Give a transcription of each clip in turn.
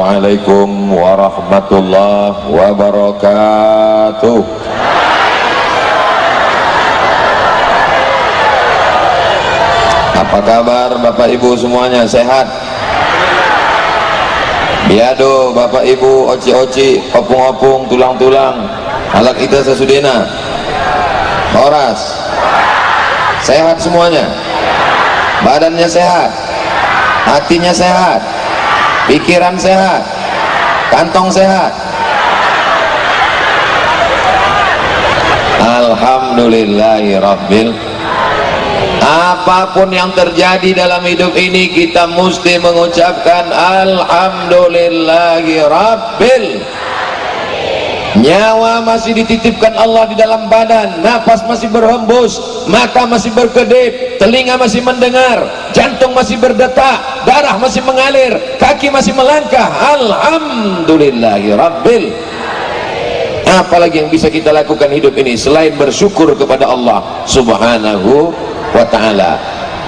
Assalamualaikum warahmatullahi wabarakatuh. Apa kabar Bapak Ibu semuanya, sehat? Biado Bapak Ibu, oci-oci, opung-opung, tulang-tulang, alat kita sesudena, horas, sehat semuanya, badannya sehat, hatinya sehat, pikiran sehat, kantong sehat. Alhamdulillahirabbil. Apapun yang terjadi dalam hidup ini, kita mesti mengucapkan alhamdulillahirabbil. Nyawa masih dititipkan Allah di dalam badan, napas masih berhembus, mata masih berkedip, telinga masih mendengar, jantung masih berdetak, darah masih mengalir, kaki masih melangkah. Alhamdulillahirabbil. Apalagi yang bisa kita lakukan hidup ini selain bersyukur kepada Allah Subhanahu wa ta'ala.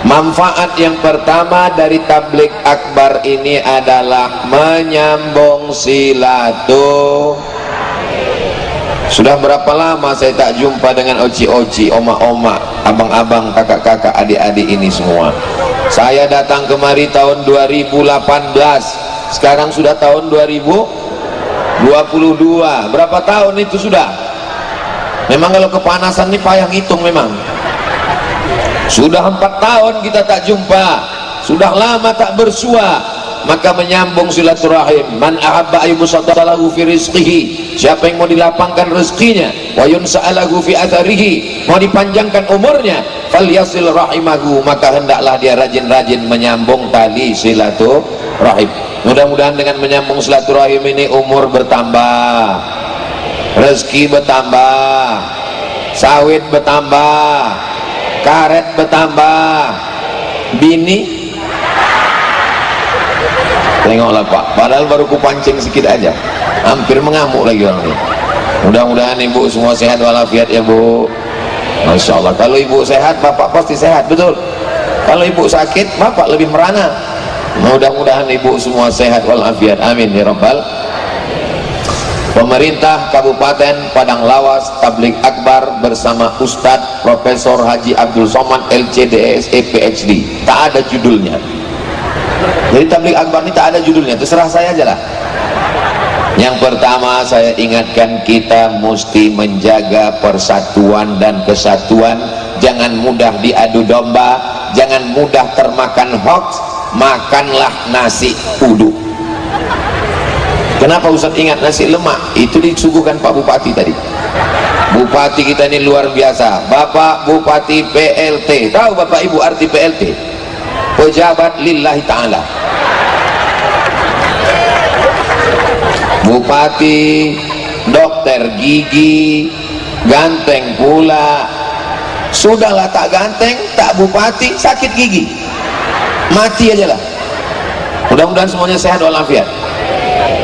Manfaat yang pertama dari tabligh akbar ini adalah menyambung silaturahim. Sudah berapa lama saya tak jumpa dengan oci-oci, oma-oma, abang-abang, kakak-kakak, adik-adik ini semua. Saya datang kemari tahun 2018, sekarang sudah tahun 2022. Berapa tahun itu sudah? Memang kalau kepanasan ini payah ngitung memang. Sudah 4 tahun kita tak jumpa, sudah lama tak bersua. Maka menyambung silaturahim. Man ahabba ayyubsatalahu fi rizqihi, siapa yang mau dilapangkan rezekinya, wa yunsa'alahu fi atharihi, mau dipanjangkan umurnya, falyasil rahimahu, maka hendaklah dia rajin-rajin menyambung tali silaturahim. Mudah-mudahan dengan menyambung silaturahim ini umur bertambah, rezeki bertambah, sawit bertambah, karet bertambah, bini tengoklah Pak, padahal baru kupancing sedikit aja, hampir mengamuk lagi orang ini. Mudah-mudahan ibu semua sehat walafiat ya Bu. Masya Allah, kalau ibu sehat bapak pasti sehat, betul. Kalau ibu sakit bapak lebih merana. Mudah-mudahan ibu semua sehat walafiat, amin ya rabbal. Pemerintah Kabupaten Padang Lawas tabligh akbar bersama Ustadz Profesor Haji Abdul Somad LCDSE PhD, tak ada judulnya. Jadi tabligh akbar ini tak ada judulnya, terserah saya aja lah. Yang pertama saya ingatkan, kita mesti menjaga persatuan dan kesatuan. Jangan mudah diadu domba, jangan mudah termakan hoax. Makanlah nasi uduk. Kenapa Ustaz ingat nasi lemak? Itu disuguhkan Pak Bupati tadi. Bupati kita ini luar biasa, Bapak Bupati PLT. Tahu Bapak Ibu arti PLT? Pejabat lillahi ta'ala. Bupati, dokter gigi, ganteng pula. Sudahlah tak ganteng, tak bupati, sakit gigi, mati aja lah. Mudah-mudahan semuanya sehat walafiat.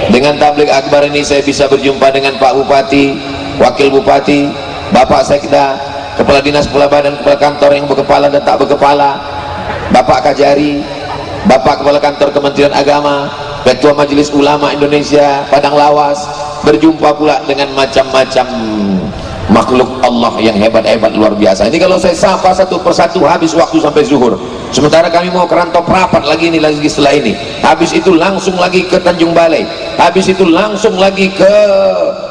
Dengan tabligh akbar ini saya bisa berjumpa dengan Pak Bupati, Wakil Bupati, Bapak Sekda, Kepala Dinas, Kepala Badan, Kepala Kantor yang berkepala dan tak berkepala, Bapak Kajari, Bapak Kepala Kantor Kementerian Agama, Ketua Majelis Ulama Indonesia Padang Lawas, berjumpa pula dengan macam-macam makhluk Allah yang hebat-hebat luar biasa. Ini kalau saya sapa satu persatu habis waktu sampai zuhur. Sementara kami mau ke Rantau Prapat lagi ini, lagi setelah ini. Habis itu langsung lagi ke Tanjung Balai. Habis itu langsung lagi ke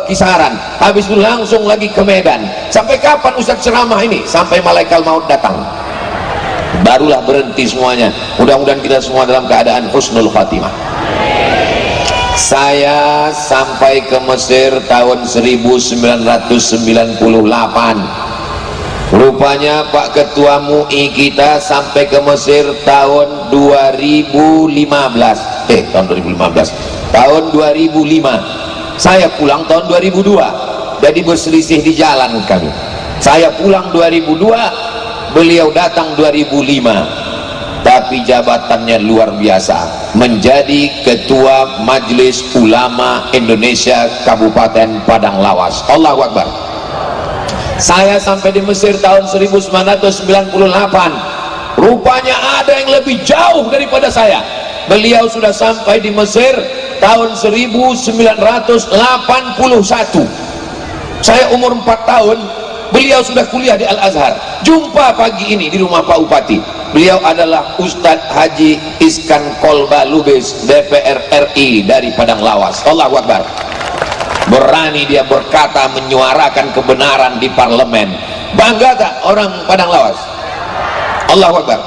Kisaran. Habis itu langsung lagi ke Medan. Sampai kapan Ustaz ceramah ini? Sampai malaikat maut datang. Barulah berhenti semuanya. Mudah-mudahan kita semua dalam keadaan husnul khatimah. Saya sampai ke Mesir tahun 1998. Rupanya Pak Ketua MUI kita sampai ke Mesir tahun 2015. Tahun 2005. Saya pulang tahun 2002. Jadi berselisih di jalan kami. Saya pulang 2002, beliau datang 2005. Tapi jabatannya luar biasa, menjadi Ketua Majelis Ulama Indonesia Kabupaten Padang Lawas. Allahu Akbar. Saya sampai di Mesir tahun 1998. Rupanya ada yang lebih jauh daripada saya. Beliau sudah sampai di Mesir tahun 1981. Saya umur 4 tahun, beliau sudah kuliah di Al-Azhar. Jumpa pagi ini di rumah Pak Bupati. Beliau adalah Ustadz Haji Iskan Kolba Lubis, DPR RI dari Padang Lawas. Allahu Akbar. Berani dia berkata, menyuarakan kebenaran di parlemen. Bangga tak orang Padang Lawas? Allahu Akbar.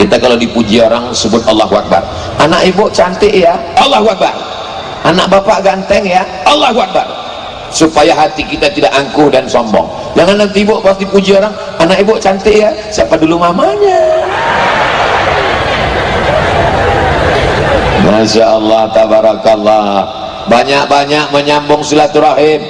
Kita kalau dipuji orang sebut Allahu Akbar. Anak ibu cantik ya, Allahu Akbar. Anak bapak ganteng ya, Allahu Akbar. Supaya hati kita tidak angkuh dan sombong. Jangan nanti ibu pas dipuji orang, anak ibu cantik ya, siapa dulu mamanya? Masya Allah, tabarakallah. Banyak-banyak menyambung silaturahim.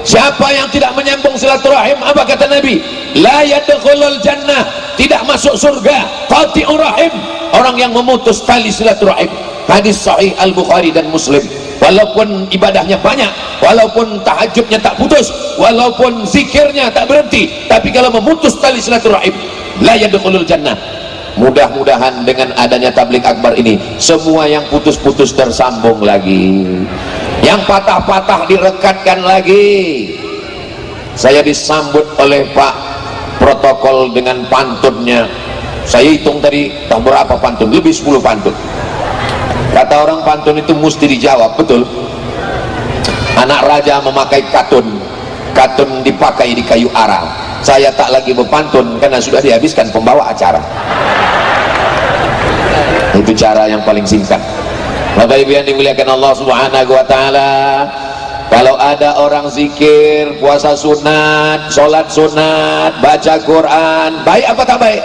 Siapa yang tidak menyambung silaturahim, apa kata Nabi? La yadkhulul jannah, tidak masuk surga. Qati'ur rahim, orang yang memutus tali silaturahim. Hadis sahih Al-Bukhari dan Muslim. Walaupun ibadahnya banyak, walaupun tahajudnya tak putus, walaupun zikirnya tak berhenti, tapi kalau memutus tali silaturahim, la yadkhulul jannah. Mudah-mudahan dengan adanya tabligh akbar ini, semua yang putus-putus tersambung lagi, yang patah-patah direkatkan lagi. Saya disambut oleh Pak protokol dengan pantunnya. Saya hitung tadi tahu berapa pantun, lebih 10 pantun. Kata orang pantun itu mesti dijawab, betul. Anak raja memakai katun, katun dipakai di kayu arang. Saya tak lagi berpantun karena sudah dihabiskan pembawa acara. Itu cara yang paling singkat. Bapak Ibu yang dimuliakan Allah Subhanahu wa taala, kalau ada orang zikir, puasa sunat, sholat sunat, baca Quran, baik apa tak baik?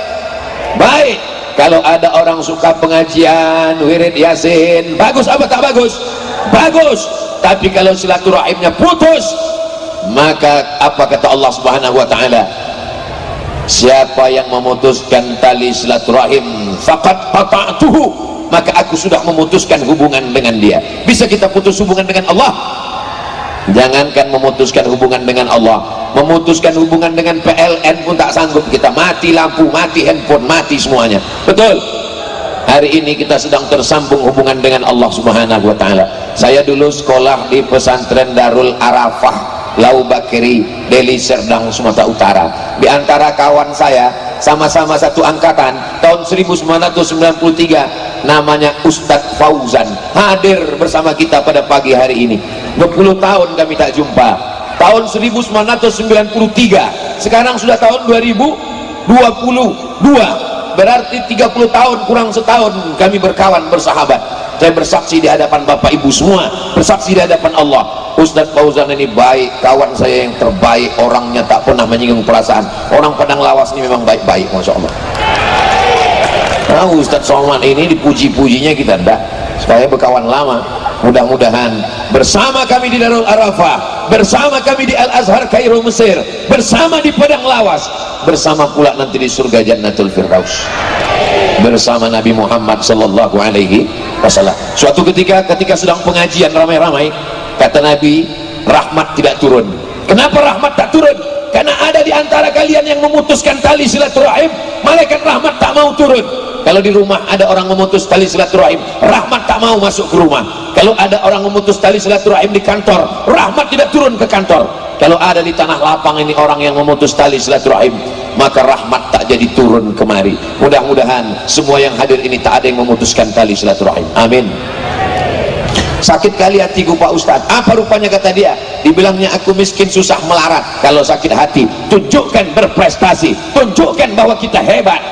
Baik. Kalau ada orang suka pengajian, wirid yasin, bagus apa tak bagus? Bagus. Tapi kalau silaturahimnya putus, maka apa kata Allah Subhanahu wa taala? Siapa yang memutuskan tali silaturahim, faqad qata'tuhu, maka aku sudah memutuskan hubungan dengan dia. Bisa kita putus hubungan dengan Allah? Jangankan memutuskan hubungan dengan Allah, memutuskan hubungan dengan PLN pun tak sanggup kita. Mati lampu, mati handphone, mati semuanya. Betul. Hari ini kita sedang tersambung hubungan dengan Allah Subhanahu wa taala. Saya dulu sekolah di pesantren Darul Arafah Lau Bakri, Deli Serdang, Sumatera Utara. Di antara kawan saya, sama-sama satu angkatan, tahun 1993, namanya Ustadz Fauzan, hadir bersama kita pada pagi hari ini. 20 tahun kami tak jumpa. Tahun 1993, sekarang sudah tahun 2022, berarti 30 tahun kurang setahun kami berkawan, bersahabat. Saya bersaksi di hadapan Bapak Ibu semua, bersaksi di hadapan Allah, Ustadz Fauzan ini baik, kawan saya yang terbaik, orangnya tak pernah menyinggung perasaan. Orang Padang Lawas ini memang baik-baik, Masya Allah. Nah, Ustadz Somad ini dipuji-pujinya kita enggak. Saya berkawan lama. Mudah-mudahan bersama kami di Darul Arafah, bersama kami di Al-Azhar Kairo Mesir, bersama di Padang Lawas, bersama pula nanti di surga Jannatul Firdaus bersama Nabi Muhammad sallallahu alaihi wasallam. Suatu ketika sedang pengajian ramai-ramai, kata Nabi, rahmat tidak turun. Kenapa rahmat tak turun? Karena ada di antara kalian yang memutuskan tali silaturahim, malaikat rahmat tak mau turun. Kalau di rumah ada orang memutus tali silaturahim, rahmat tak mau masuk ke rumah. Kalau ada orang memutus tali silaturahim di kantor, rahmat tidak turun ke kantor. Kalau ada di tanah lapang ini orang yang memutus tali silaturahim, maka rahmat tak jadi turun kemari. Mudah-mudahan semua yang hadir ini tak ada yang memutuskan tali silaturahim. Amin. Sakit kali hatiku Pak Ustadz. Apa rupanya kata dia? Dibilangnya aku miskin susah melarat. Kalau sakit hati, tunjukkan berprestasi, tunjukkan bahwa kita hebat.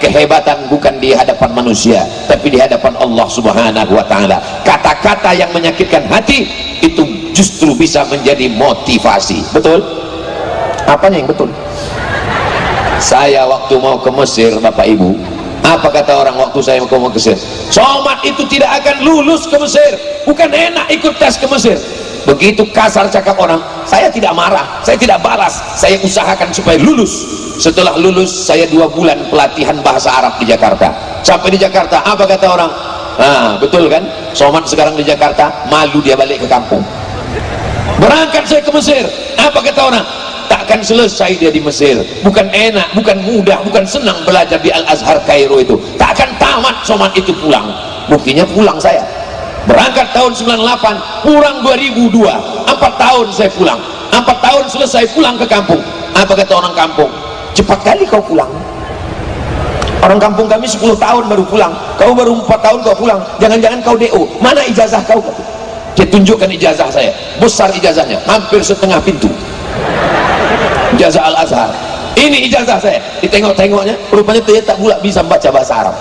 Kehebatan bukan di hadapan manusia, tapi di hadapan Allah Subhanahu wa taala. Kata-kata yang menyakitkan hati itu justru bisa menjadi motivasi. Betul? Apanya yang betul? Saya waktu mau ke Mesir, Bapak Ibu, apa kata orang waktu saya mau ke Mesir? Somad itu tidak akan lulus ke Mesir, bukan enak ikut tes ke Mesir. Begitu kasar cakap orang, saya tidak marah, saya tidak balas, saya usahakan supaya lulus. Setelah lulus, saya 2 bulan pelatihan bahasa Arab di Jakarta. Sampai di Jakarta, apa kata orang? Nah, betul kan? Somad sekarang di Jakarta, malu dia balik ke kampung. Berangkat saya ke Mesir, apa kata orang? Takkan selesai dia di Mesir. Bukan enak, bukan mudah, bukan senang belajar di Al-Azhar Kairo itu. Takkan tamat Somad itu pulang. Buktinya pulang saya. berangkat tahun 98, pulang 2002, 4 tahun saya pulang, 4 tahun selesai pulang ke kampung. Apa kata orang kampung? Cepat kali kau pulang. Orang kampung kami 10 tahun baru pulang, kau baru 4 tahun kau pulang, jangan-jangan kau DO, mana ijazah kau? Dia tunjukkan ijazah saya, besar ijazahnya, hampir setengah pintu, ijazah Al-Azhar. Ini ijazah saya, ditengok-tengoknya, rupanya dia tak pula bisa baca bahasa Arab.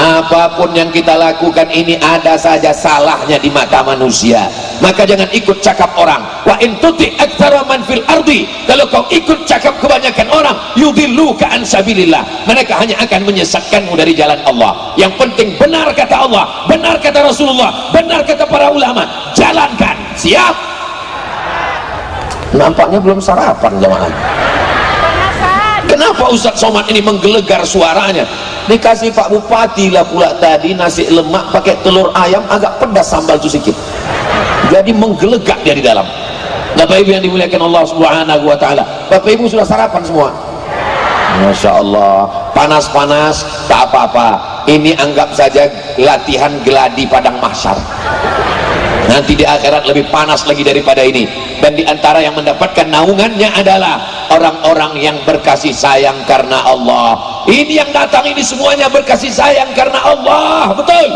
Apapun yang kita lakukan ini ada saja salahnya di mata manusia, maka jangan ikut cakap orang. Wa in tuti aktsara man fil ardi, kalau kau ikut cakap kebanyakan orang, yudilluka an sabilillah, mereka hanya akan menyesatkanmu dari jalan Allah. Yang penting benar kata Allah, benar kata Rasulullah, benar kata para ulama, jalankan. Siap? Nampaknya belum sarapan jamaah. Kenapa Ustaz Somad ini menggelegar suaranya? Dikasih Pak Bupati lah pula tadi nasi lemak pakai telur ayam, agak pedas sambal itu sedikit, jadi menggelegak dia di dalam. Bapak Ibu yang dimuliakan Allah Subhanahu wa ta'ala, Bapak Ibu sudah sarapan semua? Masya Allah, panas-panas tak apa-apa, ini anggap saja latihan geladi padang mahsyar. Nanti di akhirat lebih panas lagi daripada ini, dan di antara yang mendapatkan naungannya adalah orang-orang yang berkasih sayang karena Allah. Ini yang datang ini semuanya berkasih sayang karena Allah. Betul?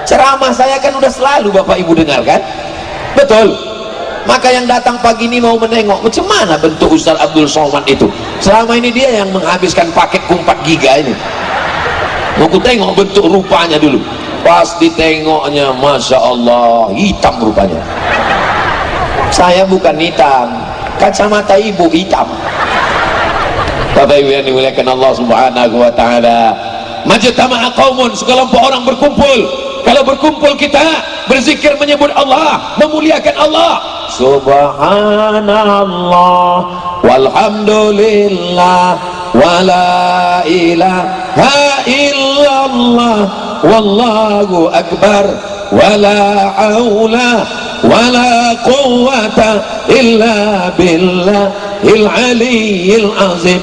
Ceramah saya kan udah selalu Bapak Ibu dengarkan, betul? Maka yang datang pagi ini mau menengok macam mana bentuk Ustaz Abdul Somad itu. Selama ini dia yang menghabiskan paket 4 giga ini. Mau ku tengok bentuk rupanya dulu. Pas ditengoknya, Masya Allah, hitam rupanya. Saya bukan hitam, kacamata ibu hitam. Bapak Ibu yang dimuliakan Allah Subhanahu wa ta'ala, majtama'a qaumun, sekelompok orang berkumpul. Kalau berkumpul kita berzikir, menyebut Allah, memuliakan Allah. Subhanallah walhamdulillah wala ilaha illallah wallahu akbar wala haula wala quwwata illa billahil aliyyil azim.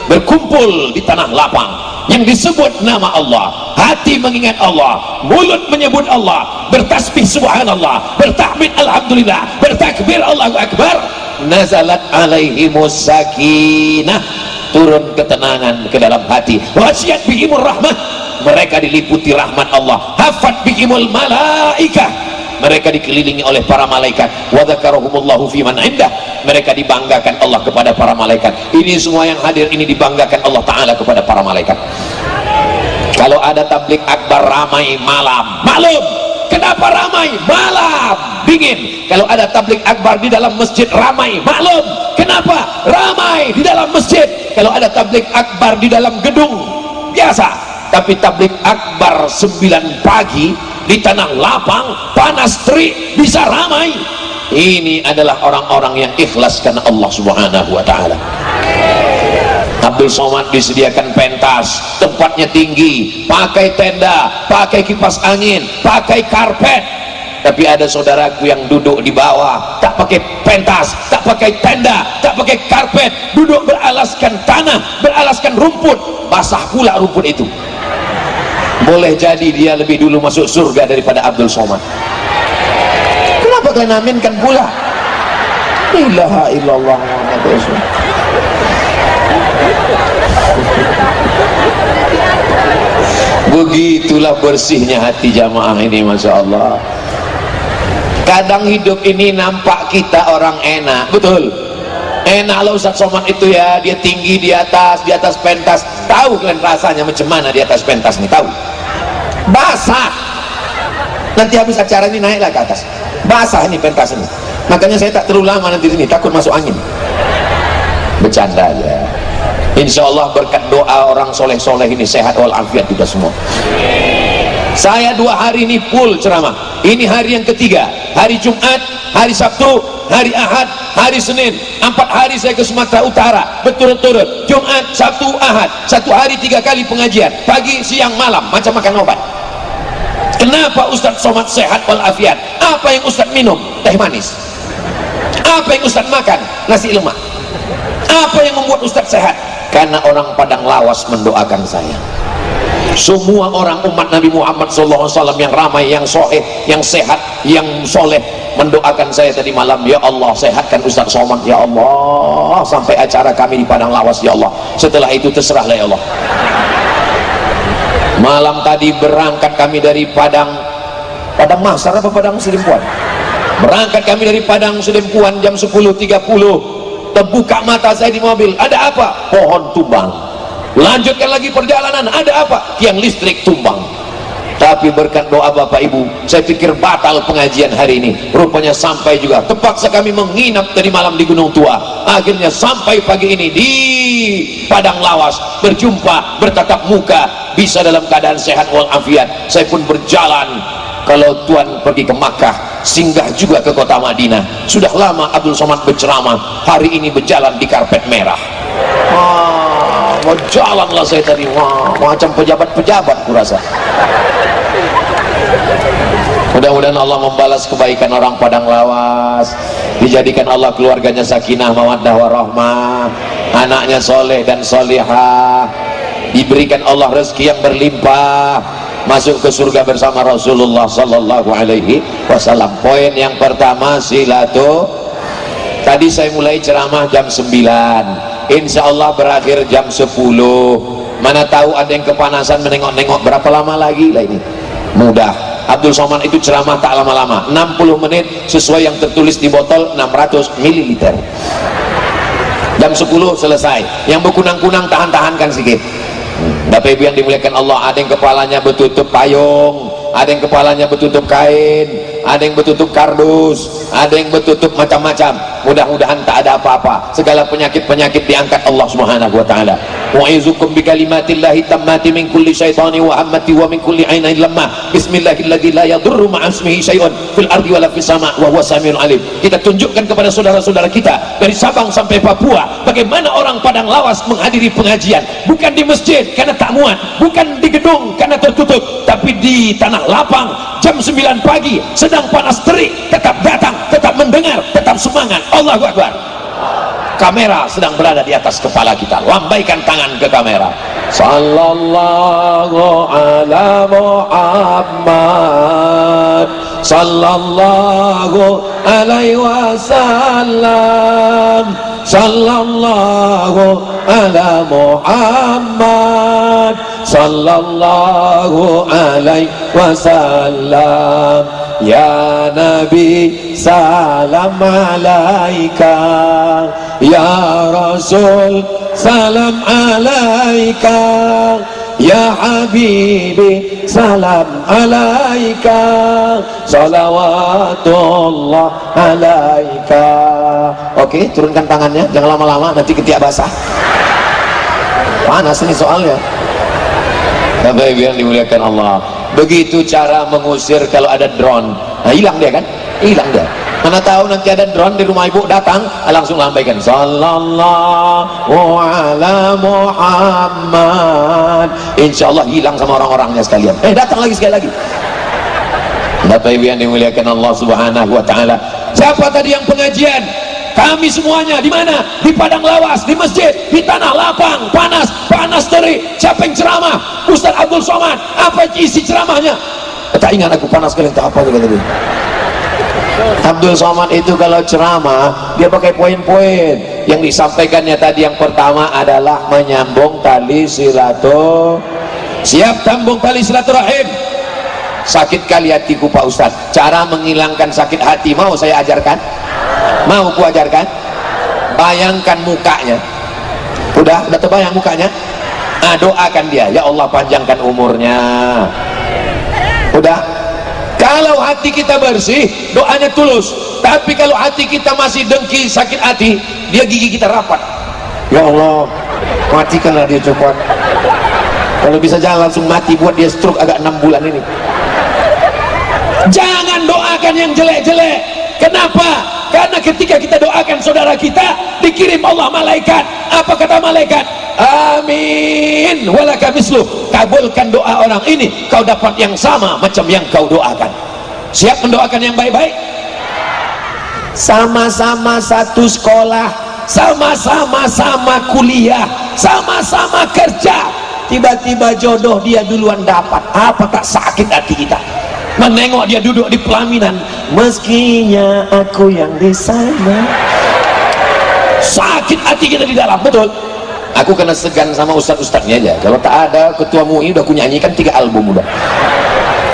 Berkumpul di tanah lapang yang disebut nama Allah, hati mengingat Allah, mulut menyebut Allah, bertasbih subhanallah, bertahmid alhamdulillah, bertakbir Allahu akbar. Nazalat alaihimus sakinah, turun ketenangan ke dalam hati. Wasiat bihimur rahmah, mereka diliputi rahmat Allah. Hafat bihimul malaikah, mereka dikelilingi oleh para malaikat. Wa dzakarahumullahu fiman indah, mereka dibanggakan Allah kepada para malaikat. Ini semua yang hadir ini dibanggakan Allah Ta'ala kepada para malaikat. Kalau ada tablik akbar ramai malam, maklum kenapa ramai? Malam dingin. Kalau ada tablik akbar di dalam masjid ramai, maklum kenapa? Ramai di dalam masjid. Kalau ada tablik akbar di dalam gedung biasa, tapi tablik akbar 9 pagi di tanah lapang panas terik bisa ramai. Ini adalah orang-orang yang ikhlas karena Allah Subhanahu wa ta'ala. Abdul Somad disediakan pentas, tempatnya tinggi, pakai tenda, pakai kipas angin, pakai karpet. Tapi ada saudaraku yang duduk di bawah, tak pakai pentas, tak pakai tenda, tak pakai karpet, duduk beralaskan tanah, beralaskan rumput, basah pula rumput itu. Boleh jadi dia lebih dulu masuk surga daripada Abdul Somad. Kenapa kalian aminkan pula? La ilaha illallah Muhammadur Rasulullah. Begitulah bersihnya hati jamaah ini, Masya Allah. Kadang hidup ini nampak kita orang enak, betul? Enak lah Ustaz Somad itu ya, dia tinggi di atas pentas. Tahu kalian rasanya macam mana di atas pentas nih? Tahu? Basah. Nanti habis acara ini naiklah ke atas, basah ini pentas ini. Makanya saya tak terlalu lama nanti sini, takut masuk angin. Bercanda aja. Insya Allah berkat doa orang soleh-soleh ini sehat walafiat kita semua. Saya 2 hari ini full ceramah. Ini hari yang ketiga, hari Jumat, hari Sabtu, hari Ahad, hari Senin. 4 hari saya ke Sumatera Utara berturut-turut, Jumat, Sabtu, Ahad. 1 hari 3 kali pengajian, pagi, siang, malam, macam makan obat. Kenapa Ustaz Somad sehat walafiat? Apa yang Ustaz minum? Teh manis. Apa yang Ustaz makan? Nasi lemak. Apa yang membuat Ustaz sehat? Karena orang Padang Lawas mendoakan saya. Semua orang umat Nabi Muhammad SAW yang ramai, yang soleh, yang sehat, yang soleh mendoakan saya tadi malam, ya Allah sehatkan Ustaz Somad, ya Allah, sampai acara kami di Padang Lawas, ya Allah. Setelah itu terserahlah ya Allah. Malam tadi berangkat kami dari Padang Masar apa Padang Sedempuan, berangkat kami dari Padang Sedempuan jam 10.30. Terbuka mata saya di mobil, ada apa? Pohon tumbang. Lanjutkan lagi perjalanan, ada apa? Tiang listrik tumbang. Tapi berkat doa Bapak Ibu, saya pikir batal pengajian hari ini. Rupanya sampai juga. Terpaksa kami menginap tadi malam di Gunung Tua. Akhirnya sampai pagi ini di Padang Lawas, berjumpa, bertatap muka, bisa dalam keadaan sehat walafiat. Saya pun berjalan. Kalau Tuhan pergi ke Makkah, singgah juga ke kota Madinah. Sudah lama Abdul Somad berceramah, hari ini berjalan di karpet merah. Mau jalanlah saya tadi, macam pejabat-pejabat kurasa. Mudah-mudahan Allah membalas kebaikan orang Padang Lawas, dijadikan Allah keluarganya sakinah mawaddah warahmah, anaknya soleh dan solihah, diberikan Allah rezeki yang berlimpah, masuk ke surga bersama Rasulullah Sallallahu Alaihi Wasallam. Poin yang pertama, tadi saya mulai ceramah jam 9, insya Allah berakhir jam 10. Mana tahu ada yang kepanasan menengok-nengok berapa lama lagi lah ini. Mudah, Abdul Somad itu ceramah tak lama-lama, 60 menit sesuai yang tertulis di botol 600 ml. Jam 10 selesai. Yang berkunang-kunang tahan-tahankan sedikit. Bapak Ibu yang dimuliakan Allah, ada yang kepalanya bertutup payung, ada yang kepalanya bertutup kain, ada yang bertutup kardus, ada yang bertutup macam-macam. Mudah-mudahan tak ada apa-apa. Segala penyakit-penyakit diangkat Allah Subhanahu wa taala. Wa'izukum bikalimatillahi tammati min kulli syaitani wa hammati wa min kulli ainin lamma. Bismillahilladzi la yadurru ma'asmihi syai'un fil ardi wala fis sama' wa huwa samiul alim. Kita tunjukkan kepada saudara-saudara kita dari Sabang sampai Papua bagaimana orang Padang Lawas menghadiri pengajian, bukan di masjid karena tak muat, bukan di gedung karena tertutup, tapi di tanah lapang jam 9 pagi, sedang panas terik, tetap datang, tetap mendengar, tetap semangat. Allahu Akbar. Kamera sedang berada di atas kepala kita, lambaikan tangan ke kamera. Sallallahu ala Muhammad, sallallahu alaihi wasallam, sallallahu ala Muhammad, sallallahu alaihi wasallam. Ya Nabi salam alaika, ya Rasul salam alaika, ya Habibi salam alaika, salawatullah alaika. Oke, turunkan tangannya, jangan lama-lama nanti ketiak basah. Panas ini soalnya. Bapak Ibu yang dimuliakan Allah, begitu cara mengusir kalau ada drone. Nah, hilang dia kan? Hilang dia. Mana tahu nanti ada drone di rumah ibu datang, langsung lambaikan sallallahu ala Muhammad. Insya Allah hilang sama orang-orangnya sekalian. Datang lagi sekali lagi. Bapak Ibu yang dimuliakan Allah Subhanahu wa taala. Siapa tadi yang pengajian? Kami semuanya di mana? Di Padang Lawas, di masjid, di tanah lapang, panas terik. Siapa yang ceramah? Ustaz Abdul Somad. Apa isi ceramahnya? Tak ingat aku, panas sekali, tak apa juga tadi. Abdul Somad itu kalau ceramah dia pakai poin-poin. Yang disampaikannya tadi yang pertama adalah menyambung tali silaturahim. Siap tambung tali silaturahim. Sakit kali hatiku Pak Ustaz. Cara menghilangkan sakit hati mau saya ajarkan? Mau ku ajarkan? Bayangkan mukanya. Udah terbayang mukanya? Doakan dia, ya Allah panjangkan umurnya. Udah. Kalau hati kita bersih, doanya tulus. Tapi kalau hati kita masih dengki, sakit hati, dia gigi kita rapat. Ya Allah, matikanlah dia cepat. Kalau bisa jangan langsung mati, buat dia stroke agak 6 bulan ini. Jangan doakan yang jelek-jelek. Kenapa? Karena ketika kita doakan saudara kita, dikirim Allah malaikat. Apa kata malaikat? Amin walaka misluh. Kabulkan doa orang ini, kau dapat yang sama macam yang kau doakan. Siap mendoakan yang baik-baik? Sama-sama satu sekolah, sama-sama kuliah, sama-sama kerja, tiba-tiba jodoh dia duluan dapat, apa tak sakit hati kita menengok dia duduk di pelaminan, meskinya aku yang di sana, sakit hati kita di dalam. Betul, aku kena segan sama ustadz-ustadznya aja. Kalau tak ada ketua MUI udah aku nyanyikan 3 album udah.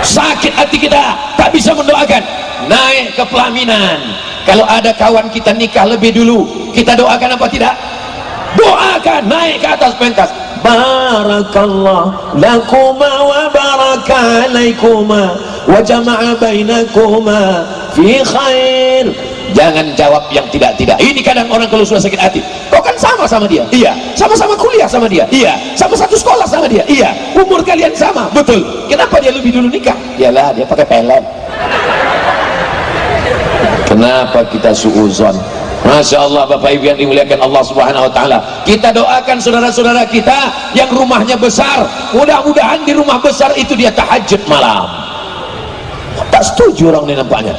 Sakit hati kita, tak bisa mendoakan. Naik ke pelaminan, kalau ada kawan kita nikah lebih dulu, kita doakan apa tidak? Doakan, naik ke atas pentas, barakallah lakuma wa baraka alaikuma wa jama'a bainakuma fi khair. Jangan jawab yang tidak-tidak. Ini kadang orang kalau sudah sakit hati, kau kan sama dia, iya, sama-sama kuliah sama dia, iya, sama satu sekolah sama dia, iya, umur kalian sama, betul, kenapa dia lebih dulu nikah? Yalah, dia pakai pelet. Kenapa kita suuzon? Masya Allah, Bapak Ibu yang dimuliakan Allah Subhanahu Wa Taala, kita doakan saudara-saudara kita yang rumahnya besar, mudah-mudahan di rumah besar itu dia tahajud malam. Tak setuju orang ini nampaknya.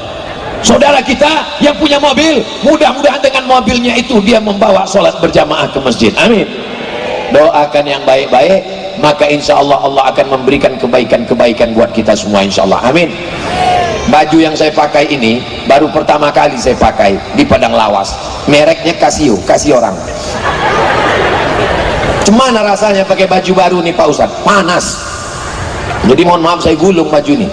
Saudara kita yang punya mobil, mudah-mudahan dengan mobilnya itu dia membawa sholat berjamaah ke masjid. Amin. Doakan yang baik-baik, maka insya Allah Allah akan memberikan kebaikan-kebaikan buat kita semua, insya Allah. Amin. Baju yang saya pakai ini baru pertama kali saya pakai di Padang Lawas, mereknya Casio, kasih orang. Gimana rasanya pakai baju baru nih Pak Ustadz? Panas. Jadi mohon maaf saya gulung baju ini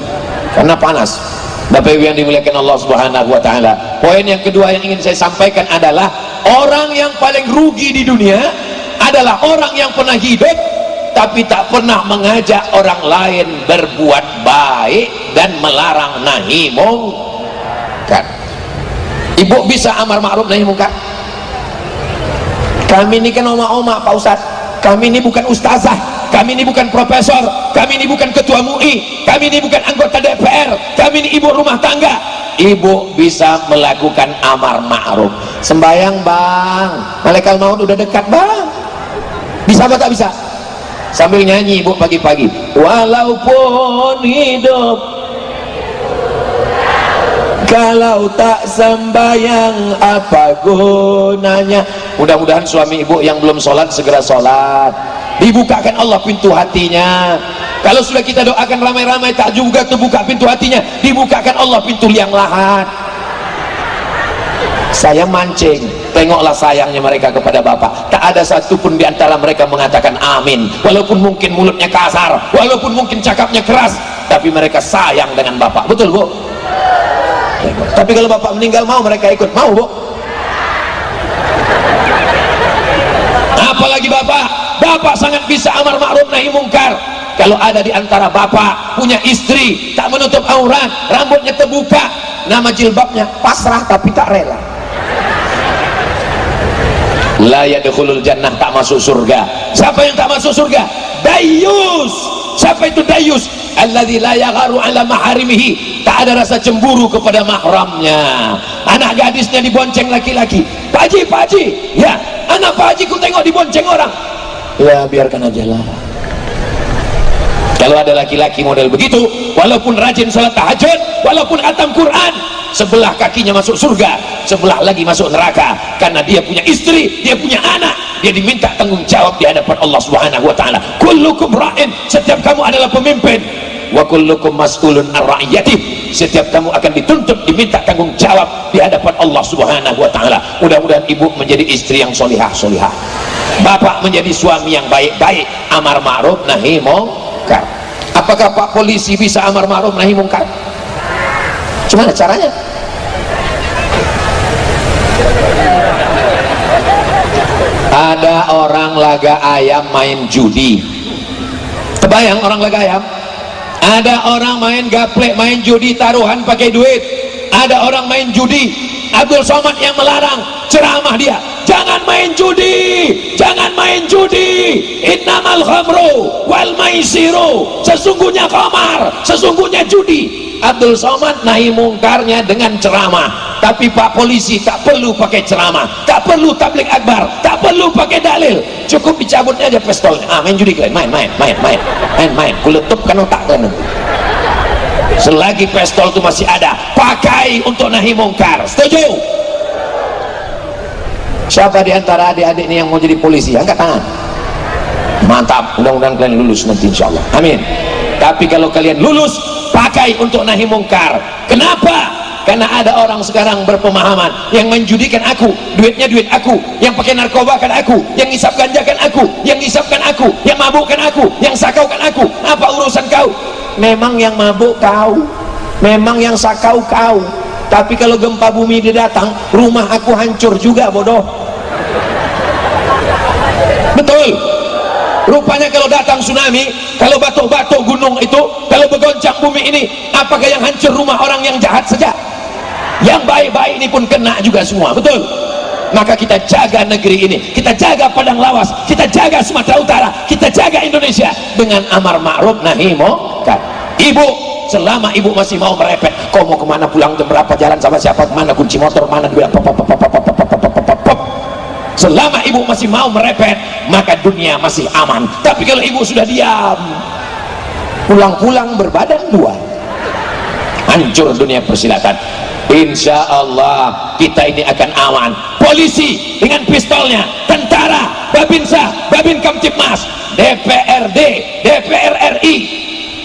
karena panas. Bapak Ibu yang dimuliakan Allah Subhanahu Wa Taala, poin yang kedua yang ingin saya sampaikan adalah orang yang paling rugi di dunia adalah orang yang pernah hidup tapi tak pernah mengajak orang lain berbuat baik dan melarang nahi mungkar. Ibu bisa amar ma'ruf nahi mungkar? Kami ini kan oma-oma Pak Ustadz, kami ini bukan ustazah, kami ini bukan profesor, kami ini bukan ketua MUI, kami ini bukan anggota DPR, kami ini ibu rumah tangga. Ibu bisa melakukan amar ma'ruf. Sembayang bang, malaikat maut udah dekat bang, bisa apa tak bisa? Sambil nyanyi ibu pagi-pagi, walaupun hidup kalau tak sembayang apa gunanya. Mudah-mudahan suami ibu yang belum sholat segera sholat, dibukakan Allah pintu hatinya. Kalau sudah kita doakan ramai-ramai tak juga terbuka pintu hatinya, dibukakan Allah pintu liang lahat. Saya mancing, tengoklah sayangnya mereka kepada Bapak. Tak ada satupun di antara mereka mengatakan amin, walaupun mungkin mulutnya kasar, walaupun mungkin cakapnya keras, tapi mereka sayang dengan Bapak. Betul Bu? Tapi kalau Bapak meninggal mau mereka ikut? Mau Bu? Apalagi Bapak, Bapak sangat bisa amar ma'ruf nahi mungkar. Kalau ada di antara Bapak punya istri tak menutup aurat, rambutnya terbuka, nama jilbabnya pasrah tapi tak rela, la yadkhulul jannah, tak masuk surga. Siapa yang tak masuk surga? Dayus. Siapa itu dayus? Alladzi la yagharu ala maharimihi, tak ada rasa cemburu kepada mahramnya. Anak gadisnya dibonceng laki-laki, Pak Haji, Pak Haji, ya anak Pak Haji ku tengok dibonceng orang, ya biarkan aja lah. Kalau ada laki-laki model begitu, walaupun rajin sholat tahajud, walaupun khatam Quran, sebelah kakinya masuk surga, sebelah lagi masuk neraka, karena dia punya istri, dia punya anak, dia diminta tanggung jawab di hadapan Allah Subhanahu Wa Taala. Kullukum ra'in, setiap kamu adalah pemimpin, wa kullukum mas'ulun an ra'iyatih, setiap kamu akan dituntut diminta tanggung jawab di hadapan Allah Subhanahu Wa Taala. Mudah-mudahan ibu menjadi istri yang solihah, bapak menjadi suami yang baik-baik, amar ma'ruf nahi mungkar. Apakah Pak polisi bisa amar ma'ruf nahi mungkar? Gimana caranya? Ada orang laga ayam main judi. Terbayang orang laga ayam? Ada orang main gaplek, main judi taruhan pakai duit. Ada orang main judi. Abdul Somad yang melarang, ceramah dia, jangan main judi, jangan main judi. Innamal khamru wal maisiru, sesungguhnya khamar, sesungguhnya judi. Abdul Somad nahi mungkarnya dengan ceramah. Tapi Pak polisi tak perlu pakai ceramah, tak perlu tabligh akbar, tak perlu pakai dalil, cukup dicabutnya aja pistolnya. Main judi kalian, main, kuletupkan otak kalian. Selagi pistol itu masih ada, pakai untuk nahi mungkar. Setuju? Siapa di antara adik-adik ini yang mau jadi polisi? Angkat tangan. Mantap, mudah-mudahan kalian lulus nanti insyaallah, amin. Tapi kalau kalian lulus, pakai untuk nahi mungkar. Kenapa? Karena ada orang sekarang berpemahaman yang menjudikan aku, duitnya duit aku, yang pakai narkoba kan aku, yang ngisap ganja kan aku, yang ngisapkan aku, yang mabukkan aku, yang sakau kan aku. Apa urusan kau? Memang yang mabuk kau, memang yang sakau kau. Tapi kalau gempa bumi dia datang, rumah aku hancur juga, bodoh. Betul. Rupanya kalau datang tsunami, kalau batu-batu gunung itu, kalau bergoncang bumi ini, apakah yang hancur rumah orang yang jahat saja? Yang baik-baik ini pun kena juga semua, betul? Maka kita jaga negeri ini, kita jaga Padang Lawas, kita jaga Sumatera Utara, kita jaga Indonesia dengan amar ma'ruf nahi munkar. Ibu, selama ibu masih mau merepet, kau mau kemana, pulang jam berapa, jalan sama siapa, mana kunci motor, mana duit, selama ibu masih mau merepet, maka dunia masih aman. Tapi kalau ibu sudah diam, pulang-pulang berbadan dua, hancur dunia persilatan. Insya Allah kita ini akan aman. Polisi dengan pistolnya, tentara, babinsa, babin kamtipmas, DPRD, DPR RI,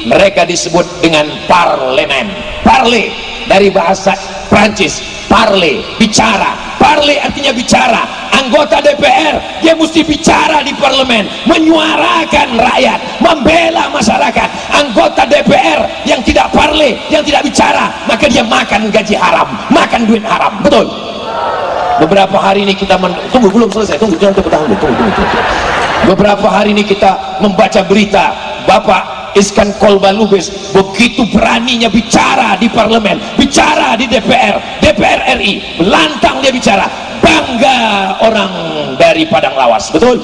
mereka disebut dengan parlemen. Parle dari bahasa Prancis, parle, bicara. Parle artinya bicara. Anggota DPR dia mesti bicara di parlemen, menyuarakan rakyat, membela masyarakat. Anggota DPR yang tidak parle, yang tidak bicara, maka dia makan gaji haram, makan duit haram. Betul? Beberapa hari ini kita tunggu, belum selesai, tunggu. Beberapa hari ini kita membaca berita Bapak Iskan Kolbalubes begitu beraninya bicara di parlemen, bicara di DPR, DPR RI, lantang dia bicara. Bangga orang dari Padang Lawas, betul?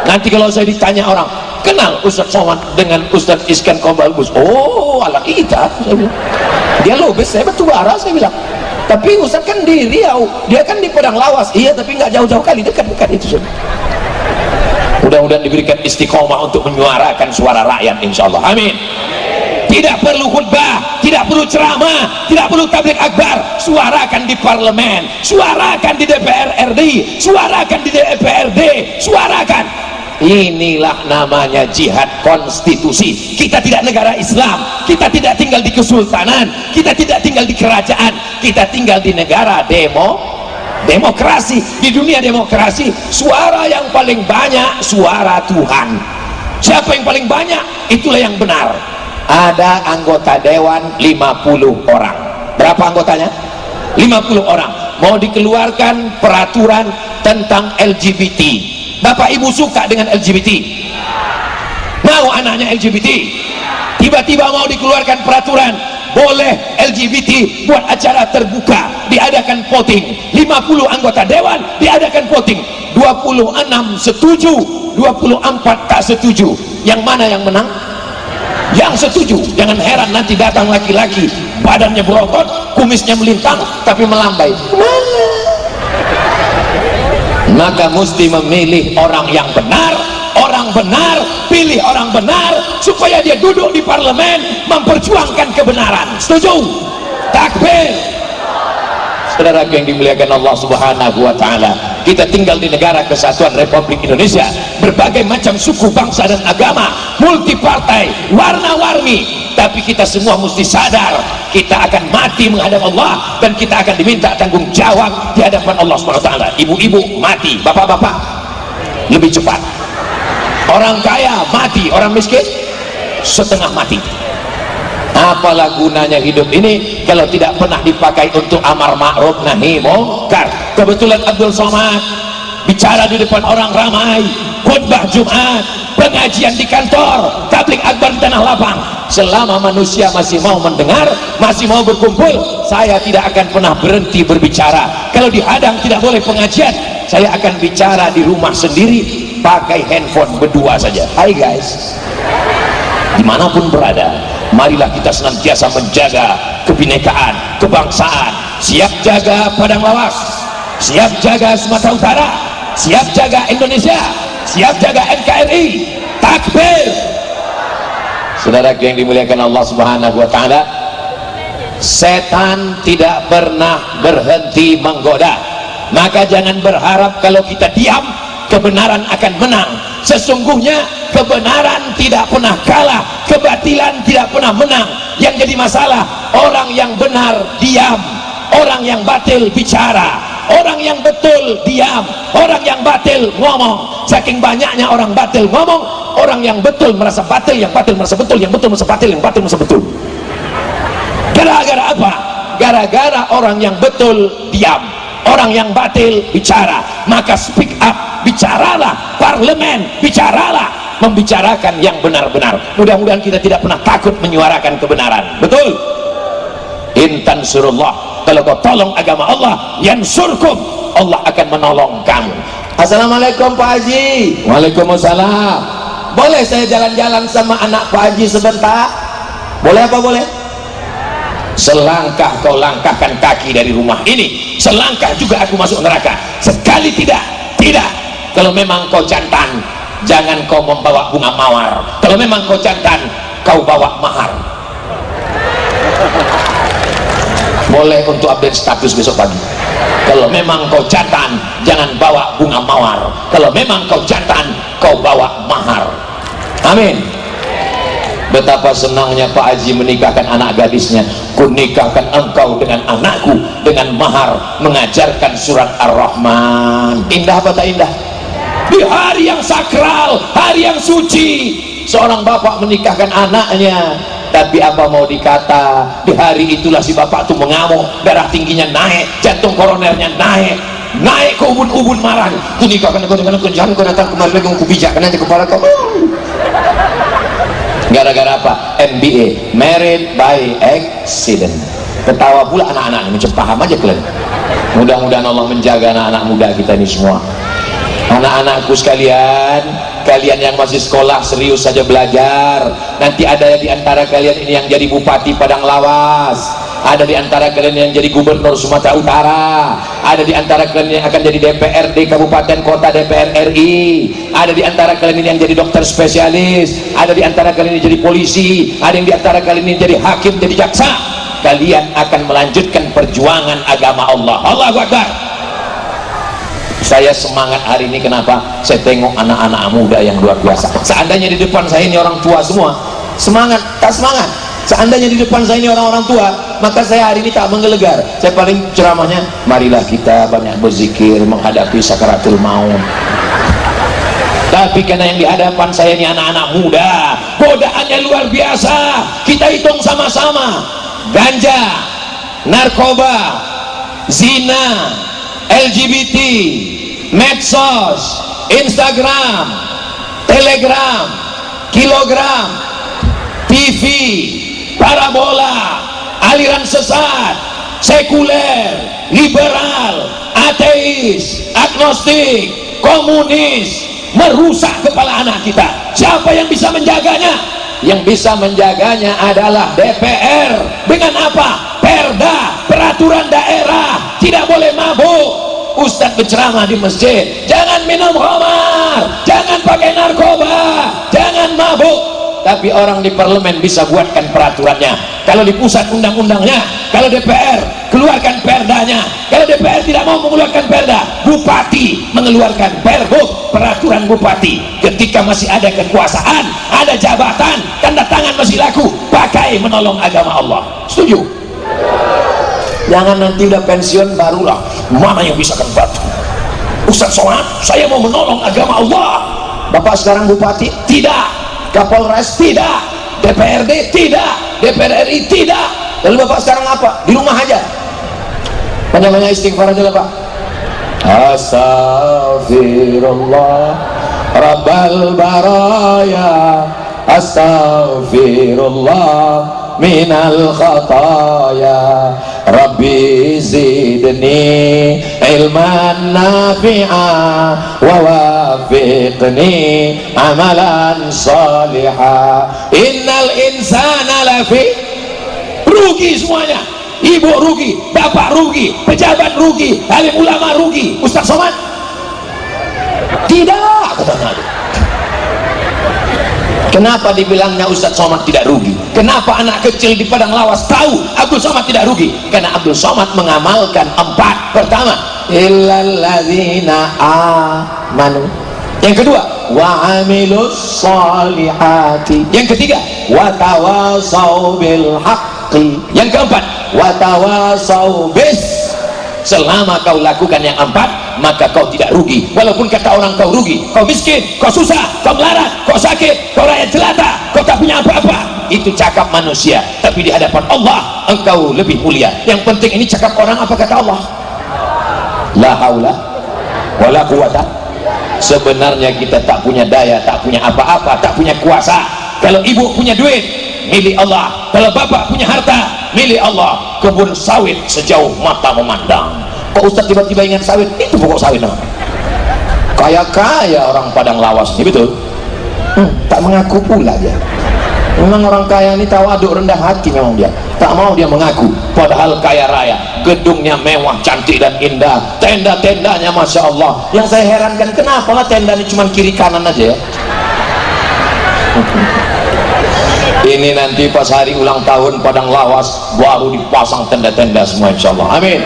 Nanti kalau saya ditanya orang, kenal Ustaz Somad dengan Ustaz Iskan Kolbalubes? Oh, ala kita, saya bilang. Dia Lubes, saya batu bara, saya bilang. Tapi Ustaz kan di Riau, dia kan di Padang Lawas. Iya, tapi nggak jauh-jauh kali, dekat-dekat itu. Mudah-mudahan diberikan istiqomah untuk menyuarakan suara rakyat, insya Allah, amin. Tidak perlu khutbah, tidak perlu ceramah, tidak perlu tabligh akbar, suarakan di parlemen, suarakan di DPR RI, suarakan di DPRD, suarakan. Inilah namanya jihad konstitusi. Kita tidak negara Islam, kita tidak tinggal di kesultanan, kita tidak tinggal di kerajaan, kita tinggal di negara demokrasi. Di dunia demokrasi, suara yang paling banyak suara Tuhan. Siapa yang paling banyak, itulah yang benar. Ada anggota dewan 50 orang. Berapa anggotanya? 50 orang. Mau dikeluarkan peraturan tentang LGBT. Bapak ibu suka dengan LGBT? Mau anaknya LGBT? Tiba-tiba mau dikeluarkan peraturan boleh LGBT buat acara terbuka, diadakan voting. 50 anggota dewan diadakan voting, 26 setuju, 24 tak setuju. Yang mana yang menang? Yang setuju. Jangan heran nanti datang laki-laki, badannya berotot, kumisnya melintang tapi melambai. Maka mesti memilih orang yang benar, orang benar, pilih orang benar supaya dia duduk di parlemen memperjuangkan kebenaran. Setuju? Takbir. Saudara yang dimuliakan Allah Subhanahu wa taala, kita tinggal di negara kesatuan Republik Indonesia, berbagai macam suku, bangsa dan agama, multi partai, warna-warni, tapi kita semua mesti sadar kita akan mati menghadap Allah dan kita akan diminta tanggung jawab di hadapan Allah Subhanahu wa taala. Ibu-ibu mati, bapak-bapak lebih cepat. Orang kaya mati, orang miskin setengah mati. Apalah gunanya hidup ini kalau tidak pernah dipakai untuk amar ma'ruf nahi munkar. Kebetulan Abdul Somad bicara di depan orang ramai, khutbah Jumat, pengajian di kantor, tabligh akbar di tanah lapang. Selama manusia masih mau mendengar, masih mau berkumpul, saya tidak akan pernah berhenti berbicara. Kalau dihadang tidak boleh pengajian, saya akan bicara di rumah sendiri pakai handphone berdua saja. Hai guys, dimanapun berada, marilah kita senantiasa menjaga kebinekaan, kebangsaan. Siap jaga Padang Lawas, siap jaga Sumatera Utara, siap jaga Indonesia, siap jaga NKRI. Takbir. Saudara yang dimuliakan Allah Subhanahu wa taala, setan tidak pernah berhenti menggoda. Maka jangan berharap kalau kita diam kebenaran akan menang. Sesungguhnya kebenaran tidak pernah kalah, kebatilan tidak pernah menang. Yang jadi masalah, orang yang benar diam, orang yang batil bicara, orang yang betul diam, orang yang batil ngomong. Saking banyaknya orang batil ngomong, orang yang betul merasa batil, yang batil merasa betul, yang betul merasa batil, yang batil merasa betul. Gara-gara apa? Gara-gara orang yang betul diam, orang yang batil bicara. Maka speak up, bicaralah. Parlemen, bicaralah, membicarakan yang benar-benar. Mudah-mudahan kita tidak pernah takut menyuarakan kebenaran. Betul? Intan surullah, kalau kau tolong agama Allah, yansurkum, Allah akan menolong kamu. Assalamualaikum Pak Haji. Waalaikumsalam. Boleh saya jalan-jalan sama anak Pak Haji sebentar? Boleh apa boleh? Selangkah kau langkahkan kaki dari rumah ini, selangkah juga aku masuk neraka. Sekali tidak, tidak. Kalau memang kau jantan, jangan kau membawa bunga mawar. Kalau memang kau jantan, kau bawa mahar. Boleh untuk update status besok pagi. Kalau memang kau jantan, jangan bawa bunga mawar. Kalau memang kau jantan, kau bawa mahar. Amin. Betapa senangnya Pak Haji menikahkan anak gadisnya. Kunikahkan engkau dengan anakku dengan mahar, mengajarkan surat Ar-Rahman. Indah apa tak indah? Di hari yang sakral, hari yang suci, seorang bapak menikahkan anaknya. Tapi apa mau dikata, di hari itulah si bapak tuh mengamuk, darah tingginya naik, jantung koronernya naik ke ubun-ubun marah. Kunikahkan engkau dengan aku, jangan kau datang kemari lagi, aku bijakkan nanti kepala kau. Gara-gara apa? MBA, married by accident. Ketawa pula anak-anak ini, macam paham aja kalian. Mudah-mudahan Allah menjaga anak-anak muda kita ini semua. Anak-anakku sekalian, kalian yang masih sekolah serius saja belajar. Nanti ada di antara kalian ini yang jadi bupati Padang Lawas, ada di antara kalian yang jadi gubernur Sumatera Utara, ada di antara kalian yang akan jadi DPRD Kabupaten Kota, DPR RI, ada di antara kalian ini yang jadi dokter spesialis, ada di antara kalian ini jadi polisi, ada yang di antara kalian ini jadi hakim, jadi jaksa. Kalian akan melanjutkan perjuangan agama Allah. Allahu Akbar. Saya semangat hari ini, kenapa? Saya tengok anak-anak muda yang luar biasa. Seandainya di depan saya ini orang tua semua, semangat, tak semangat. Seandainya di depan saya ini orang-orang tua, maka saya hari ini tak menggelegar. Saya paling ceramahnya, marilah kita banyak berzikir menghadapi sakaratul maut. Tapi karena yang di hadapan saya ini anak-anak muda, godaannya luar biasa. Kita hitung sama-sama: ganja, narkoba, zina, LGBT, medsos, Instagram, Telegram, kilogram, TV, parabola, aliran sesat, sekuler, liberal, ateis, agnostik, komunis, merusak kepala anak kita. Siapa yang bisa menjaganya? Yang bisa menjaganya adalah DPR. Dengan apa? Perda, peraturan daerah. Tidak boleh mabuk. Ustadz berceramah di masjid, jangan minum khamar, jangan pakai narkoba, jangan mabuk. Tapi orang di parlemen bisa buatkan peraturannya. Kalau di pusat undang-undangnya, kalau DPR keluarkan perdanya. Kalau DPR tidak mau mengeluarkan perda, bupati mengeluarkan perbuk, peraturan bupati. Ketika masih ada kekuasaan, ada jabatan, tanda tangan masih laku, pakai menolong agama Allah. Setuju? Jangan nanti udah pensiun barulah, mana yang bisa kan bantu. Ustaz Somad, saya mau menolong agama Allah. Bapak sekarang bupati? Tidak. Kapolres? Tidak. DPRD? Tidak. DPR RI? Tidak. Lalu bapak sekarang apa? Di rumah aja, banyak-banyak istighfar aja lah Pak. Astaghfirullah Rabbal baraya, astaghfirullah minal khataya, Rabbi zidni ilman nafi'a wa wafiqni amalan salihah. Innal insana lafi rugi semuanya. Ibu rugi, bapak rugi, pejabat rugi, alim ulama rugi. Ustaz Somad tidak, katanya. Kenapa dibilangnya Ustaz Somad tidak rugi? Kenapa anak kecil di Padang Lawas tahu Abdul Somad tidak rugi? Karena Abdul Somad mengamalkan 4. Pertama, illalladzina amanu. Yang kedua, wa amilus solihati. Yang ketiga, wa tawasau bil haqqi. Yang keempat, wa tawasau bis. Selama kau lakukan yang empat, maka kau tidak rugi. Walaupun kata orang kau rugi, kau miskin, kau susah, kau melarat, kau sakit, kau rakyat jelata, kau tak punya apa-apa, itu cakap manusia. Tapi di hadapan Allah engkau lebih mulia. Yang penting ini cakap orang apa kata Allah. La haula wala quwata. Sebenarnya kita tak punya daya, tak punya apa-apa, tak punya kuasa. Kalau ibu punya duit, milik Allah. Kalau bapak punya harta, milik Allah. Kebun sawit sejauh mata memandang. Kok Ustaz tiba-tiba ingat sawit? Itu pokok sawit namanya. Kaya-kaya orang Padang Lawas ini, betul? Tak mengaku pula dia. Memang orang kaya ini tawaduk, rendah hati memang dia. Tak mau dia mengaku. Padahal kaya raya, gedungnya mewah, cantik dan indah, tenda-tendanya Masya Allah. Yang saya herankan, kenapa lah tendanya cuma kiri kanan aja ya? Ini nanti pas hari ulang tahun Padang Lawas baru dipasang tenda-tenda semua insya Allah. Amin.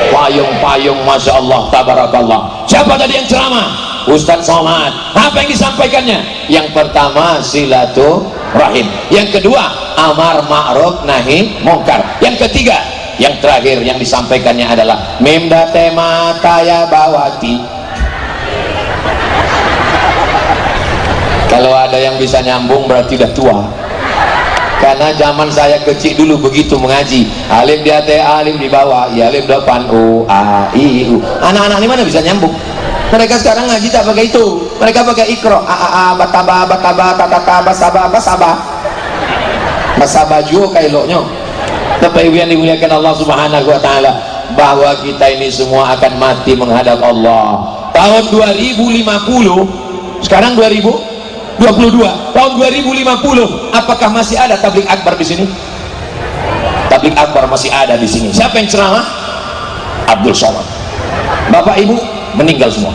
Payung-payung Masya Allah, tabarakallah. Siapa tadi yang ceramah? Ustadz Somad. Apa yang disampaikannya? Yang pertama silaturahim, yang kedua amar ma'ruf nahi mungkar, yang ketiga, yang terakhir yang disampaikannya adalah mimda tema taya bawati. Kalau ada yang bisa nyambung berarti udah tua. Karena zaman saya kecil dulu begitu mengaji, alim di atas, alim di bawah, ya alim depan, u a i u. Anak-anak ini mana bisa nyambung? Mereka sekarang ngaji tak pakai itu, mereka pakai ikro, a a a, bataba bataba tatata basaba basaba basaba juga kailoknya. Tapi yang dimuliakan Allah Subhanahu Wa Taala, bahwa kita ini semua akan mati menghadap Allah. Tahun 2050, sekarang 2022, tahun 2050, apakah masih ada tabligh akbar di sini? Tabligh akbar masih ada di sini. Siapa yang ceramah? Abdul Somad. Bapak ibu meninggal semua.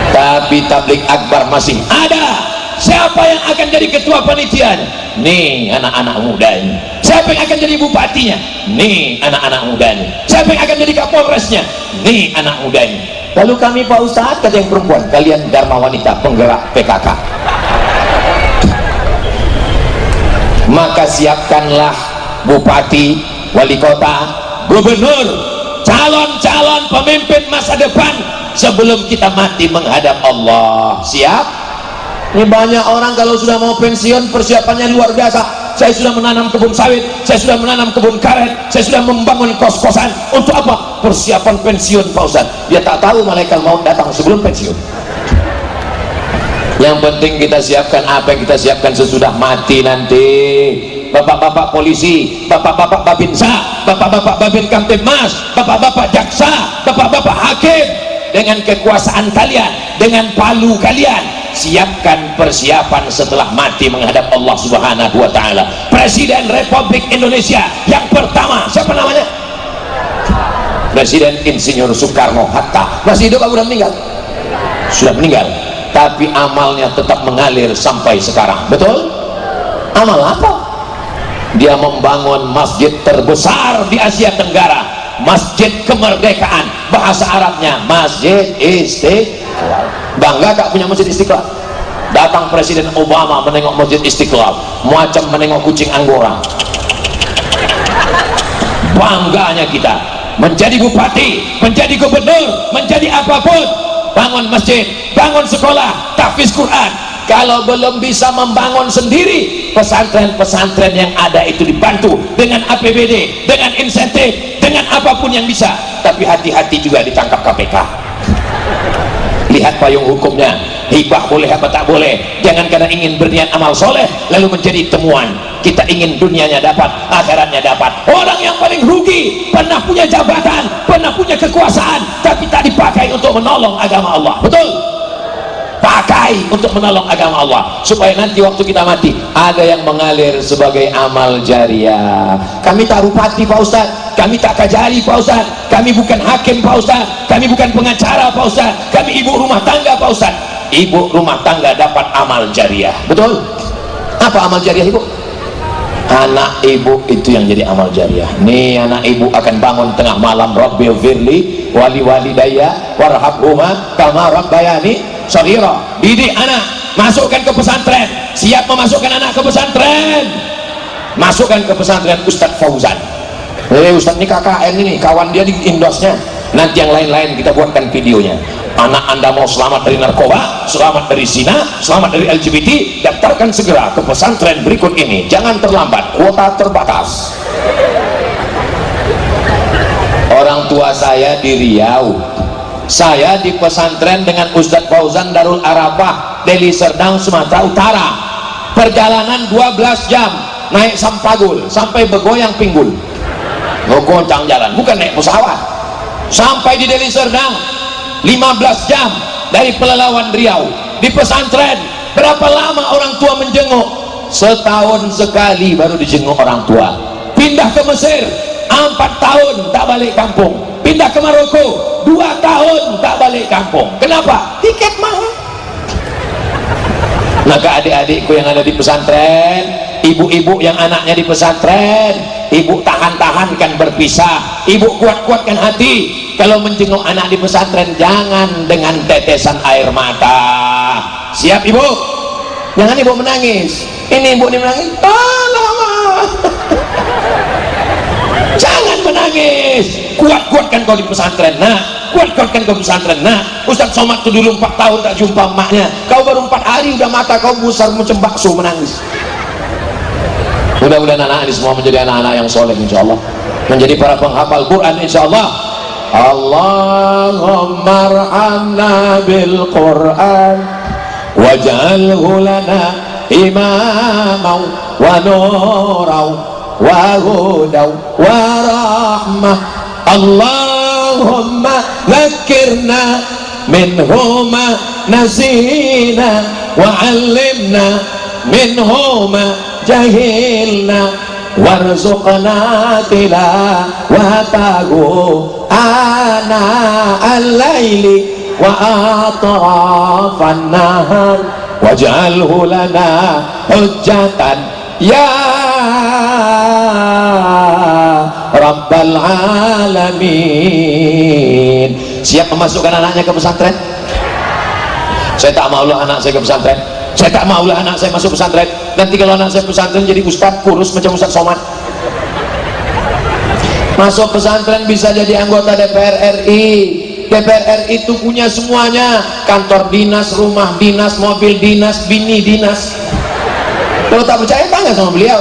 Tapi tabligh akbar masih ada. Siapa yang akan jadi ketua panitianya? Nih anak-anak muda ini. Siapa yang akan jadi bupatinya? Nih anak-anak muda ini. Siapa yang akan jadi kapolresnya? Nih anak muda ini. Lalu kami Pak Ustadz, kata yang perempuan, kalian Dharma Wanita penggerak PKK. Maka siapkanlah bupati, wali kota, gubernur, calon-calon pemimpin masa depan sebelum kita mati menghadap Allah. Siap? Ini banyak orang kalau sudah mau pensiun persiapannya luar biasa. Saya sudah menanam kebun sawit, saya sudah menanam kebun karet, saya sudah membangun kos-kosan. Untuk apa? Persiapan pensiun Pak Ustaz. Dia tak tahu malaikat maut datang sebelum pensiun. Yang penting kita siapkan apa yang kita siapkan sesudah mati nanti. Bapak-bapak polisi, bapak-bapak babinsa, bapak-bapak babin kamtibmas, bapak-bapak jaksa, bapak-bapak hakim, dengan kekuasaan kalian, dengan palu kalian, siapkan persiapan setelah mati menghadap Allah Subhanahu Wa Taala. Presiden Republik Indonesia yang pertama siapa namanya? Presiden Insinyur Soekarno Hatta. Masih hidup atau sudah meninggal? Sudah meninggal, tapi amalnya tetap mengalir sampai sekarang. Betul? Amal apa? Dia membangun masjid terbesar di Asia Tenggara, Masjid Kemerdekaan, bahasa Arabnya Masjid Istiqlal. Bangga tak punya Masjid Istiqlal? Datang Presiden Obama menengok Masjid Istiqlal, macam menengok kucing Anggora. Bangganya kita menjadi bupati, menjadi gubernur, menjadi apapun, bangun masjid, bangun sekolah, tahfiz Quran. Kalau belum bisa membangun sendiri, pesantren-pesantren yang ada itu dibantu dengan APBD, dengan insentif, dengan apapun yang bisa. Tapi hati-hati juga ditangkap KPK. Lihat payung hukumnya, hibah boleh apa tak boleh. Jangan karena ingin berniat amal soleh lalu menjadi temuan. Kita ingin dunianya dapat, akhiratnya dapat. Orang yang paling rugi pernah punya jabatan, pernah punya kekuasaan, tapi tak dipakai untuk menolong agama Allah. Betul? Pakai untuk menolong agama Allah, supaya nanti waktu kita mati ada yang mengalir sebagai amal jariah. Kami tak bupati Pak Ustaz, kami tak kajari Pak Ustaz, kami bukan hakim Pak Ustaz, kami bukan pengacara Pak Ustaz, kami ibu rumah tangga Pak Ustaz. Ibu rumah tangga dapat amal jariah. Betul? Apa amal jariah ibu? Anak ibu itu yang jadi amal jariah. Nih anak ibu akan bangun tengah malam, Rabbil firli wali walidayya warhabhuma kama rabbayani shaghira. Didik anak, masukkan ke pesantren. Siap memasukkan anak ke pesantren? Masukkan ke pesantren Ustadz Fauzan. Ustadz ini KKN ini, kawan dia di Indosnya. Nanti yang lain-lain kita buatkan videonya. Anak anda mau selamat dari narkoba, selamat dari zina, selamat dari LGBT, daftarkan segera ke pesantren berikut ini. Jangan terlambat, kuota terbatas. Orang tua saya di Riau, saya di pesantren dengan Ustadz Fauzan Darul Arafah, Deli Serdang, Sumatera Utara. Perjalanan 12 jam naik Sampagul sampai Begoyang Pinggul, goncang jalan, bukan naik pesawat. Sampai di Deli Serdang 15 jam dari Pelalawan Riau. Di pesantren berapa lama orang tua menjenguk? Setahun sekali baru dijenguk orang tua. Pindah ke Mesir 4 tahun tak balik kampung. Pindah ke Maroko 2 tahun tak balik kampung. Kenapa? Tiket mahal. Maka adik-adikku yang ada di pesantren, ibu-ibu yang anaknya di pesantren, ibu tahan-tahankan berpisah, ibu kuat-kuatkan hati. Kalau menjenguk anak di pesantren jangan dengan tetesan air mata. Siap ibu? Jangan ibu menangis. Ini ibu ini menangis, alamak. Jangan menangis. Kuat-kuatkan kau di pesantren. Nah, kuat-kuatkan kau di pesantren. Nah, Ustadz Somad itu dulu 4 tahun tak jumpa emaknya. Kau baru 4 hari udah mata kau besar macam bakso menangis. Mudah-mudahan anak ini semua menjadi anak-anak yang soleh insyaallah, menjadi para penghafal Quran insyaallah. Allahumma arhamna bil Quran waj'alhu lana imaman wa nuran wa hudan wa rahmah. Allahumma dhakkirna minhuma nasina wa 'allimna minhuma jahilna warzuqna tilawatahu ana al-laili wa atrafan nahar waj'alhu lana hujjatan ya rabbal alamin. Siap memasukkan anaknya ke pesantren? Saya tak maulah anak saya ke pesantren. Saya tak maulah anak saya masuk pesantren. Nanti kalau anak saya pesantren jadi ustadz kurus macam Ustadz Somad. Masuk pesantren bisa jadi anggota DPR RI. DPR RI itu punya semuanya, kantor dinas, rumah dinas, mobil dinas, bini dinas. Kalau tak percaya tanya sama beliau.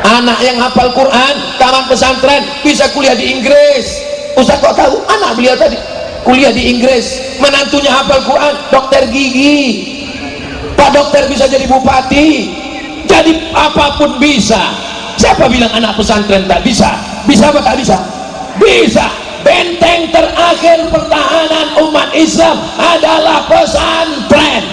Anak yang hafal Quran tamat pesantren bisa kuliah di Inggris. Ustadz kok tahu? Anak beliau tadi kuliah di Inggris, menantunya hafal Quran, dokter gigi. Pak dokter bisa jadi bupati, jadi apapun bisa. Siapa bilang anak pesantren tak bisa? Bisa apa tak bisa? Bisa. Benteng terakhir pertahanan umat Islam adalah pesantren.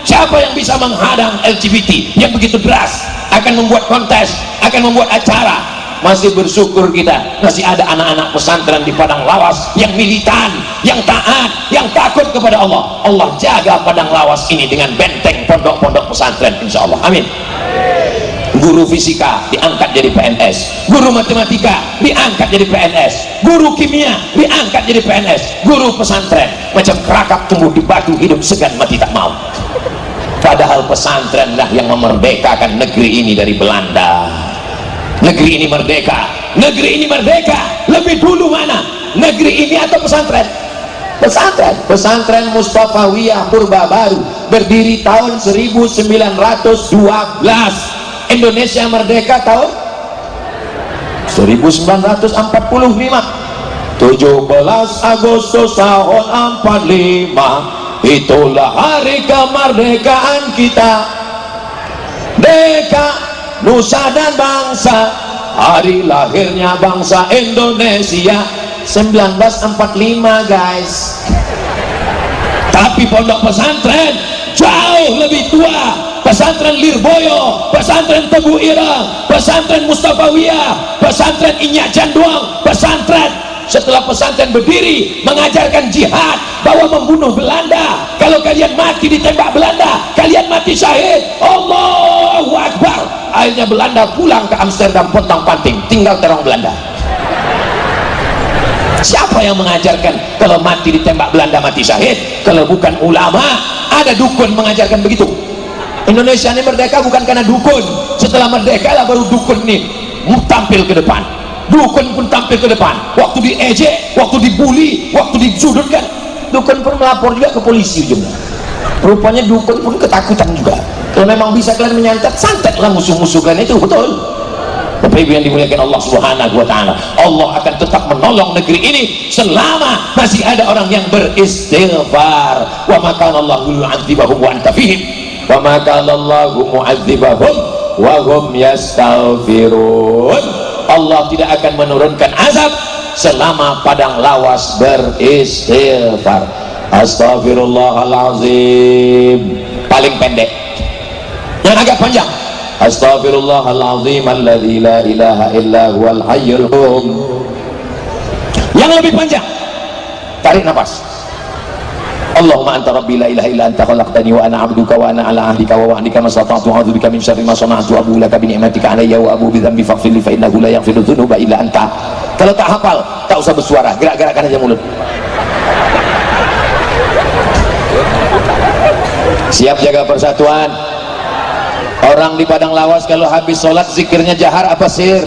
Siapa yang bisa menghadang LGBT yang begitu deras, akan membuat kontes, akan membuat acara? Masih bersyukur kita masih ada anak-anak pesantren di Padang Lawas yang militan, yang taat, yang takut kepada Allah. Allah jaga Padang Lawas ini dengan benteng pondok-pondok pesantren insyaallah. Amin. Guru fisika diangkat jadi PNS, guru matematika diangkat jadi PNS, guru kimia diangkat jadi PNS, guru pesantren macam kerakap tumbuh di batu, hidup segan mati tak mau. Padahal pesantrenlah yang memerdekakan negeri ini dari Belanda. Negeri ini merdeka, negeri ini merdeka lebih dulu mana? Negeri ini atau pesantren? Pesantren. Pesantren Mustafawiyah Purba Baru berdiri tahun 1912. Indonesia merdeka tahun 1945. 17 Agustus tahun 45, itulah hari kemerdekaan kita. Deka nusa dan bangsa, hari lahirnya bangsa Indonesia 1945 guys. Tapi pondok pesantren jauh lebih tua. Pesantren Lirboyo, pesantren Tebu Ireng, pesantren Mustafawiyah, pesantren Inyak Janduang, pesantren setelah pesantren berdiri mengajarkan jihad, bahwa membunuh Belanda, kalau kalian mati ditembak Belanda kalian mati syahid. Allahu Akbar. akhirnya Belanda pulang ke Amsterdam pontang-panting, tinggal terong Belanda. Siapa yang mengajarkan kalau mati ditembak Belanda mati syahid? Kalau bukan ulama. Ada dukun mengajarkan begitu. Indonesia ini merdeka bukan karena dukun. Setelah merdeka lah baru dukun nih tampil ke depan. Dukun pun tampil ke depan. Waktu diejek, waktu dibully, waktu disudutkan, dukun pun melapor juga ke polisi ujungnya. Rupanya dukun pun ketakutan juga. Kalau memang bisa kalian menyantet, santetlah musuh-musuh kalian itu, betul. Bapak Ibu yang dimuliakan Allah Subhanahu wa taala, Allah akan tetap menolong negeri ini selama masih ada orang yang beristighfar. Wa ma kana Allahu yu'adzibahum wa anta fihim wa ma kana Allahu mu'adzibahum wa hum yastaghfirun. Allah tidak akan menurunkan azab selama padang lawas beristighfar. Astaghfirullahalazim paling pendek. Yang agak panjang, astaghfirullahalazim alladzi la ilaha illa huwal hayyul qayyum. Yang lebih panjang, tarik nafas. Allahumma anta rabbi la ilaha illa anta khalaqtani wa ana 'abduka wa ana 'ala 'ahdika wa wa'dika mastata'tu a'udzubika min syarri ma sana'tu abu laka bi ni'matika 'alayya wa abu bi dhanbi faghfir li fa innahu la yaghfiru dzunuba illa anta. Kalau tak hafal, tak usah bersuara, gerak-gerakkan aja mulut. Siap jaga persatuan. Orang di padang lawas kalau habis sholat zikirnya jahar apa sir?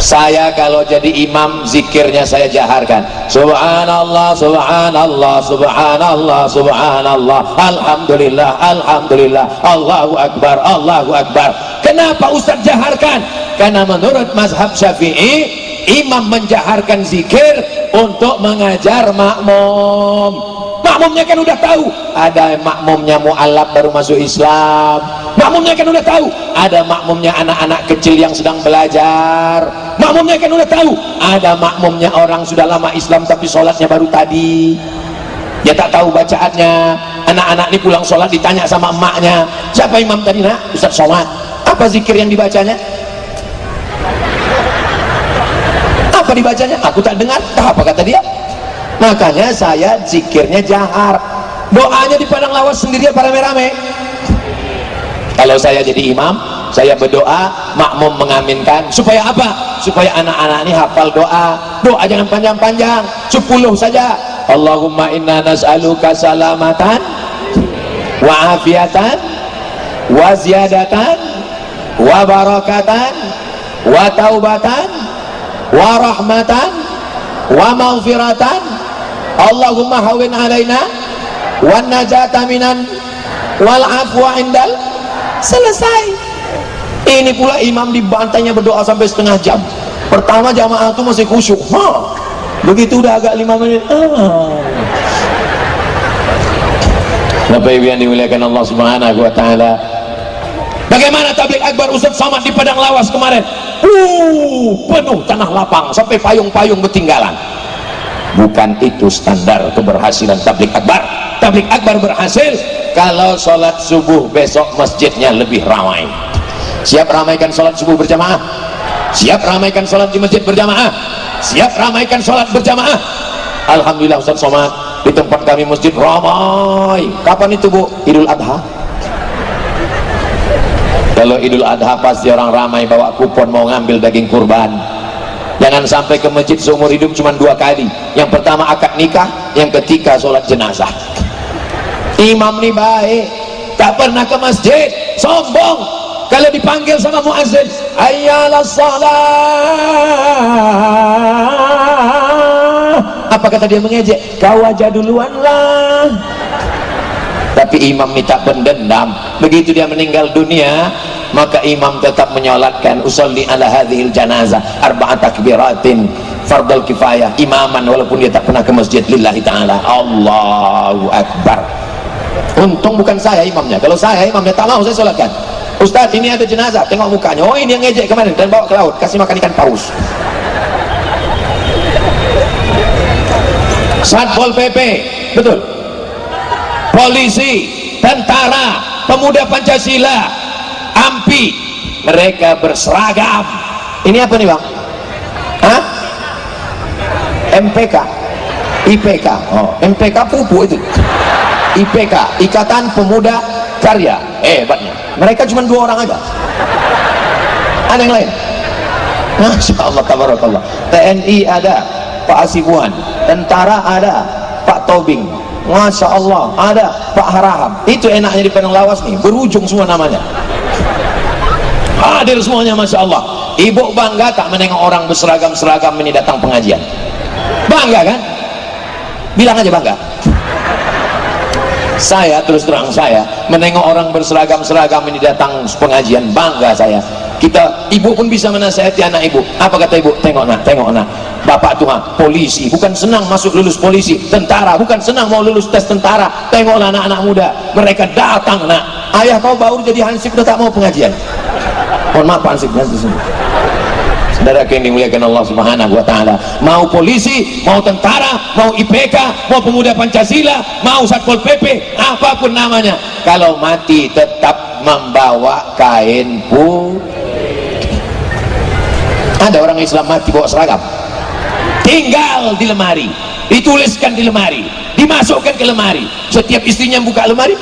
Saya kalau jadi imam zikirnya saya jaharkan. Subhanallah, subhanallah, subhanallah, subhanallah, alhamdulillah, alhamdulillah, Allahu akbar, Allahu akbar. Kenapa Ustaz jaharkan? Karena menurut mazhab Syafi'i, imam menjaharkan zikir untuk mengajar makmum. Makmumnya kan udah tahu, ada makmumnya mu'alaf baru masuk Islam. Makmumnya kan udah tahu, ada makmumnya anak-anak kecil yang sedang belajar. Makmumnya kan udah tahu, ada makmumnya orang sudah lama Islam tapi sholatnya baru tadi. Dia tak tahu bacaannya. Anak-anak ini pulang sholat ditanya sama emaknya, siapa imam tadi nak? Ustaz sholat. Apa zikir yang dibacanya? Apa dibacanya? Aku tak dengar. Apa kata dia? Makanya saya zikirnya jahar. Doanya di padang lawas sendiri apa rame-rame? Kalau saya jadi imam, saya berdoa, makmum mengaminkan. Supaya apa? Supaya anak-anak ini hafal doa. Doa jangan panjang-panjang, 10 saja. Allahumma inna nas'aluka salamatan wa afiatan wa ziyadatan wa barakatan wa taubatan wa rahmatan wa maghfiratan. Allahumma hawin alaina wan najata minan wal afwa indal. Selesai. Ini pula imam dibantainya berdoa sampai setengah jam. Pertama jamaah itu masih khusyuk, begitu udah agak 5 menit, Bapak Ibu yang dimuliakan Allah Subhanahu wa taala, bagaimana tabligh akbar Ustaz Somad di padang lawas kemarin? Penuh tanah lapang sampai payung-payung bertinggalan. Bukan itu standar keberhasilan tabligh akbar. Tabligh akbar berhasil kalau sholat subuh besok masjidnya lebih ramai. Siap ramaikan sholat subuh berjamaah? Siap ramaikan sholat di masjid berjamaah? Siap ramaikan sholat berjamaah? Alhamdulillah Ustaz Somad, di tempat kami masjid ramai. Kapan itu Bu? Idul Adha. Kalau Idul Adha pasti orang ramai bawa kupon mau ngambil daging kurban. Jangan sampai ke masjid seumur hidup cuma 2 kali. Yang pertama akad nikah, yang ketiga sholat jenazah. Imam nih baik, tak pernah ke masjid, sombong. Kalau dipanggil sama muazzin, hayyalas shalah, apa kata dia mengejek? Kau aja duluan lah. Tapi imam ini tak pendendam. Begitu dia meninggal dunia, maka imam tetap menyolatkan usolli ala hadhil janazah arba'at takbiratin fardal kifayah, imaman walaupun dia tak pernah ke masjid lillahi ta'ala. Allahu akbar. Untung bukan saya imamnya. Kalau saya imamnya tak mau saya solatkan. Ustaz ini ada jenazah, tengok mukanya, oh ini yang ngejek kemarin, dan bawa ke laut, kasih makan ikan paus. Satpol PP, betul, polisi, tentara, pemuda Pancasila, AMPI, mereka berseragam. Ini apa nih bang? Hah? MPK, IPK, oh MPK pupuk itu, IPK, Ikatan Pemuda Karya, hebatnya mereka cuma 2 orang aja, ada yang lain. Masya Allah tabarakallah. TNI ada Pak Asibuan, tentara ada Pak Tobing, Masya Allah ada Pak Haraham. Itu enaknya di Padang Lawas nih, berujung semua namanya, hadir semuanya. Masya Allah. Ibu bangga tak menengok orang berseragam-seragam ini datang pengajian? Bangga kan? Bilang aja bangga. Saya terus terang, saya menengok orang berseragam-seragam ini datang pengajian, bangga saya. Ibu pun bisa menasihati anak ibu. Apa kata ibu? Tengok nak, bapak tuh polisi, bukan senang masuk lulus polisi, tentara bukan senang mau lulus tes tentara. Tengoklah anak-anak muda, mereka datang nak. Ayah kau baru jadi hansip udah tak mau pengajian. Mohon maaf hansip nanti semua. Saudara yang dimuliakan Allah Subhanahu wa taala, mau polisi, mau tentara, mau IPK, mau pemuda Pancasila, mau Satpol PP, apapun namanya, kalau mati tetap membawa kain putih. Ada orang Islam mati bawa seragam, tinggal di lemari, dituliskan di lemari, dimasukkan ke lemari. Setiap istrinya buka lemari,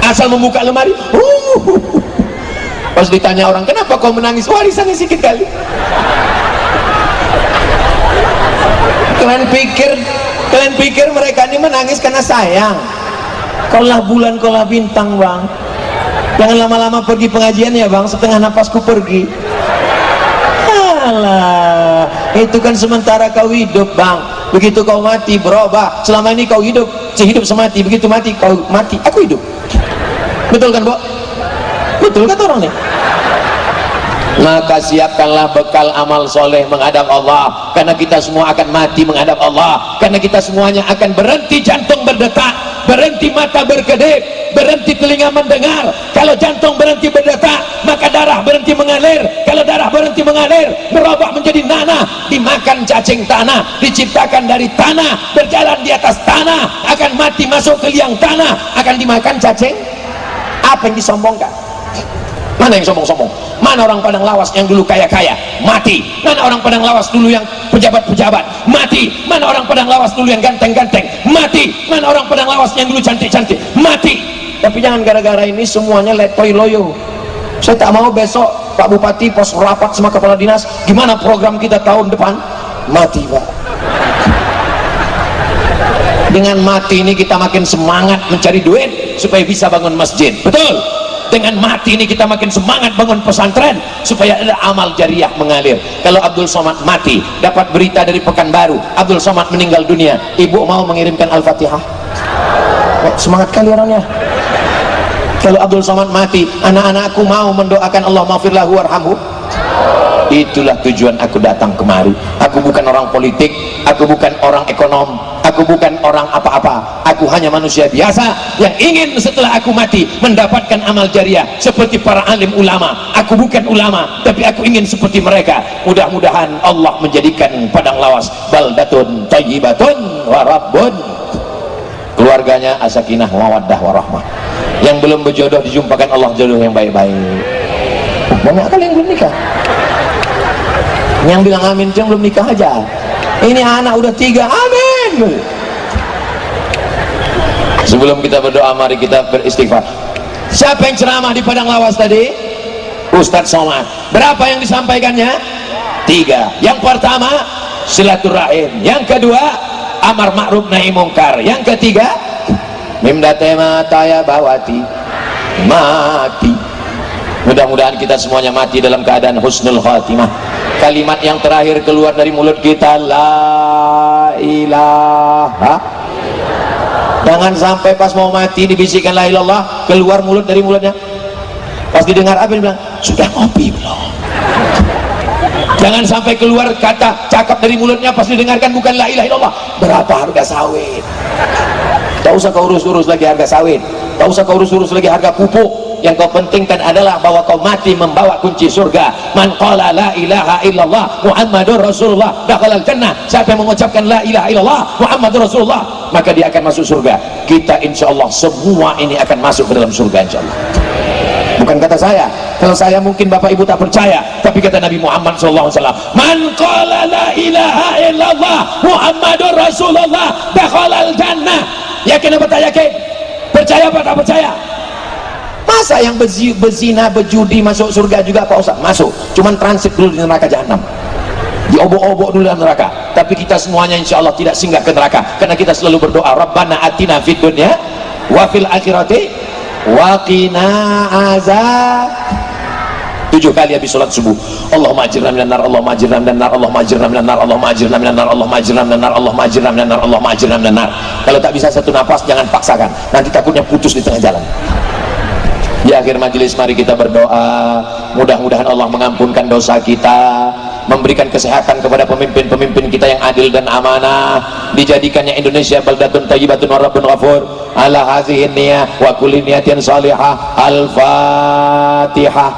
asal membuka lemari, pas ditanya orang, kenapa kau menangis? Warisannya sedikit kali. Kalian pikir mereka ini menangis karena sayang? Kaulah bulan, kaulah bintang bang. Jangan lama-lama pergi pengajian ya bang, setengah napasku pergi. Alah, itu kan sementara kau hidup bang. Begitu kau mati berubah. Selama ini kau hidup, sehidup semati. Begitu mati, kau mati, aku hidup. Betul kan, Bo? Betul kata orang nih. Maka siapkanlah bekal amal soleh menghadap Allah, karena kita semua akan mati menghadap Allah, karena kita semuanya akan berhenti jantung berdetak, berhenti mata berkedip, berhenti telinga mendengar. Kalau jantung berhenti berdetak, maka darah berhenti mengalir. Kalau darah berhenti mengalir, berubah menjadi nanah, dimakan cacing tanah, diciptakan dari tanah, berjalan di atas tanah, akan mati masuk ke liang tanah, akan dimakan cacing. Apa yang disombongkan? Mana yang sombong-sombong? Mana orang Padang Lawas yang dulu kaya-kaya? Mati. Mana orang Padang Lawas dulu yang pejabat-pejabat? Mati. Mana orang Padang Lawas dulu yang ganteng-ganteng? Mati. Mana orang Padang Lawas yang dulu cantik-cantik? Mati. Tapi jangan gara-gara ini semuanya letoy loyo. Saya tak mau besok Pak Bupati pos rapat sama kepala dinas, gimana program kita tahun depan? Mati Pak. Dengan mati ini kita makin semangat mencari duit supaya bisa bangun masjid. Betul? Dengan mati ini kita makin semangat bangun pesantren supaya ada amal jariah mengalir. Kalau Abdul Somad mati, dapat berita dari Pekanbaru Abdul Somad meninggal dunia, ibu mau mengirimkan Al-Fatihah? Semangat kali orangnya. Kalau Abdul Somad mati, anak-anakku mau mendoakan Allah maghfirlahu warhamhu. Itulah tujuan aku datang kemari. Aku bukan orang politik, aku bukan orang ekonom, aku bukan orang apa-apa. Aku hanya manusia biasa yang ingin setelah aku mati mendapatkan amal jariah seperti para alim ulama. Aku bukan ulama, tapi aku ingin seperti mereka. Mudah-mudahan Allah menjadikan Padang Lawas baldatun thayyibatun wa rabbun, keluarganya asakinah mawaddah warahmah. Yang belum berjodoh dijumpakan Allah jodoh yang baik-baik. Banyak kali yang belum nikah. Yang bilang amin itu yang belum nikah aja. Ini anak udah 3, amin. Sebelum kita berdoa, mari kita beristighfar. Siapa yang ceramah di Padang Lawas tadi? Ustadz Somad. Berapa yang disampaikannya? 3. Yang pertama silaturahim, yang kedua amar ma'ruf nahi mungkar, yang ketiga mimdatema taya bawati mati. Mudah-mudahan kita semuanya mati dalam keadaan husnul khatimah. Kalimat yang terakhir keluar dari mulut kita, la ilaha. Jangan sampai pas mau mati dibisikkan la ilallah, keluar mulut dari mulutnya, pas didengar apa dia bilang, sudah ngopi belum? Jangan sampai keluar kata cakap dari mulutnya pas didengarkan bukan la ilaha illallah, berapa harga sawit? Tak usah kau urus-urus lagi harga sawit, tak usah kau urus-urus lagi harga pupuk. Yang kau pentingkan adalah bahwa kau mati membawa kunci surga. Man qala la ilaha illallah Muhammadur Rasulullah dakhalal jannah. Siapa yang mengucapkan la ilaha illallah Muhammadur Rasulullah, maka dia akan masuk surga. Kita insyaallah semua ini akan masuk ke dalam surga insyaallah. Bukan kata saya. Kalau saya mungkin Bapak Ibu tak percaya, tapi kata Nabi Muhammad SAW, man qala la ilaha illallah Muhammadur Rasulullah dakhalal jannah. Yakin apa tak yakin? Percaya apa tak percaya? Masa yang berzina, berjudi masuk surga juga Pak Ustaz? Masuk, cuman transit dulu di neraka jahanam, diobok-obok dulu dalam neraka. Tapi kita semuanya insya Allah tidak singgah ke neraka, karena kita selalu berdoa, Rabbana atina fid dunya wa fil akhirati wa qina azab. 7 kali habis sholat subuh, Allahumma ajirna minan nar, Allahumma ajirna minan nar, Allahumma ajirna minan nar, Allahumma ajirna minan nar, Allahumma ajirna minan nar, Allahumma ajirna minan nar, Allahumma ajirna minan nar. Kalau tak bisa satu nafas jangan paksakan, nanti takutnya putus di tengah jalan. Di akhir majelis mari kita berdoa, mudah-mudahan Allah mengampunkan dosa kita, memberikan kesehatan kepada pemimpin-pemimpin kita yang adil dan amanah, dijadikannya Indonesia baldatun thayyibatun wa rabbun ghafur. Ala hazihi niyah wa kulli niyatin salihah. Al-Fatihah.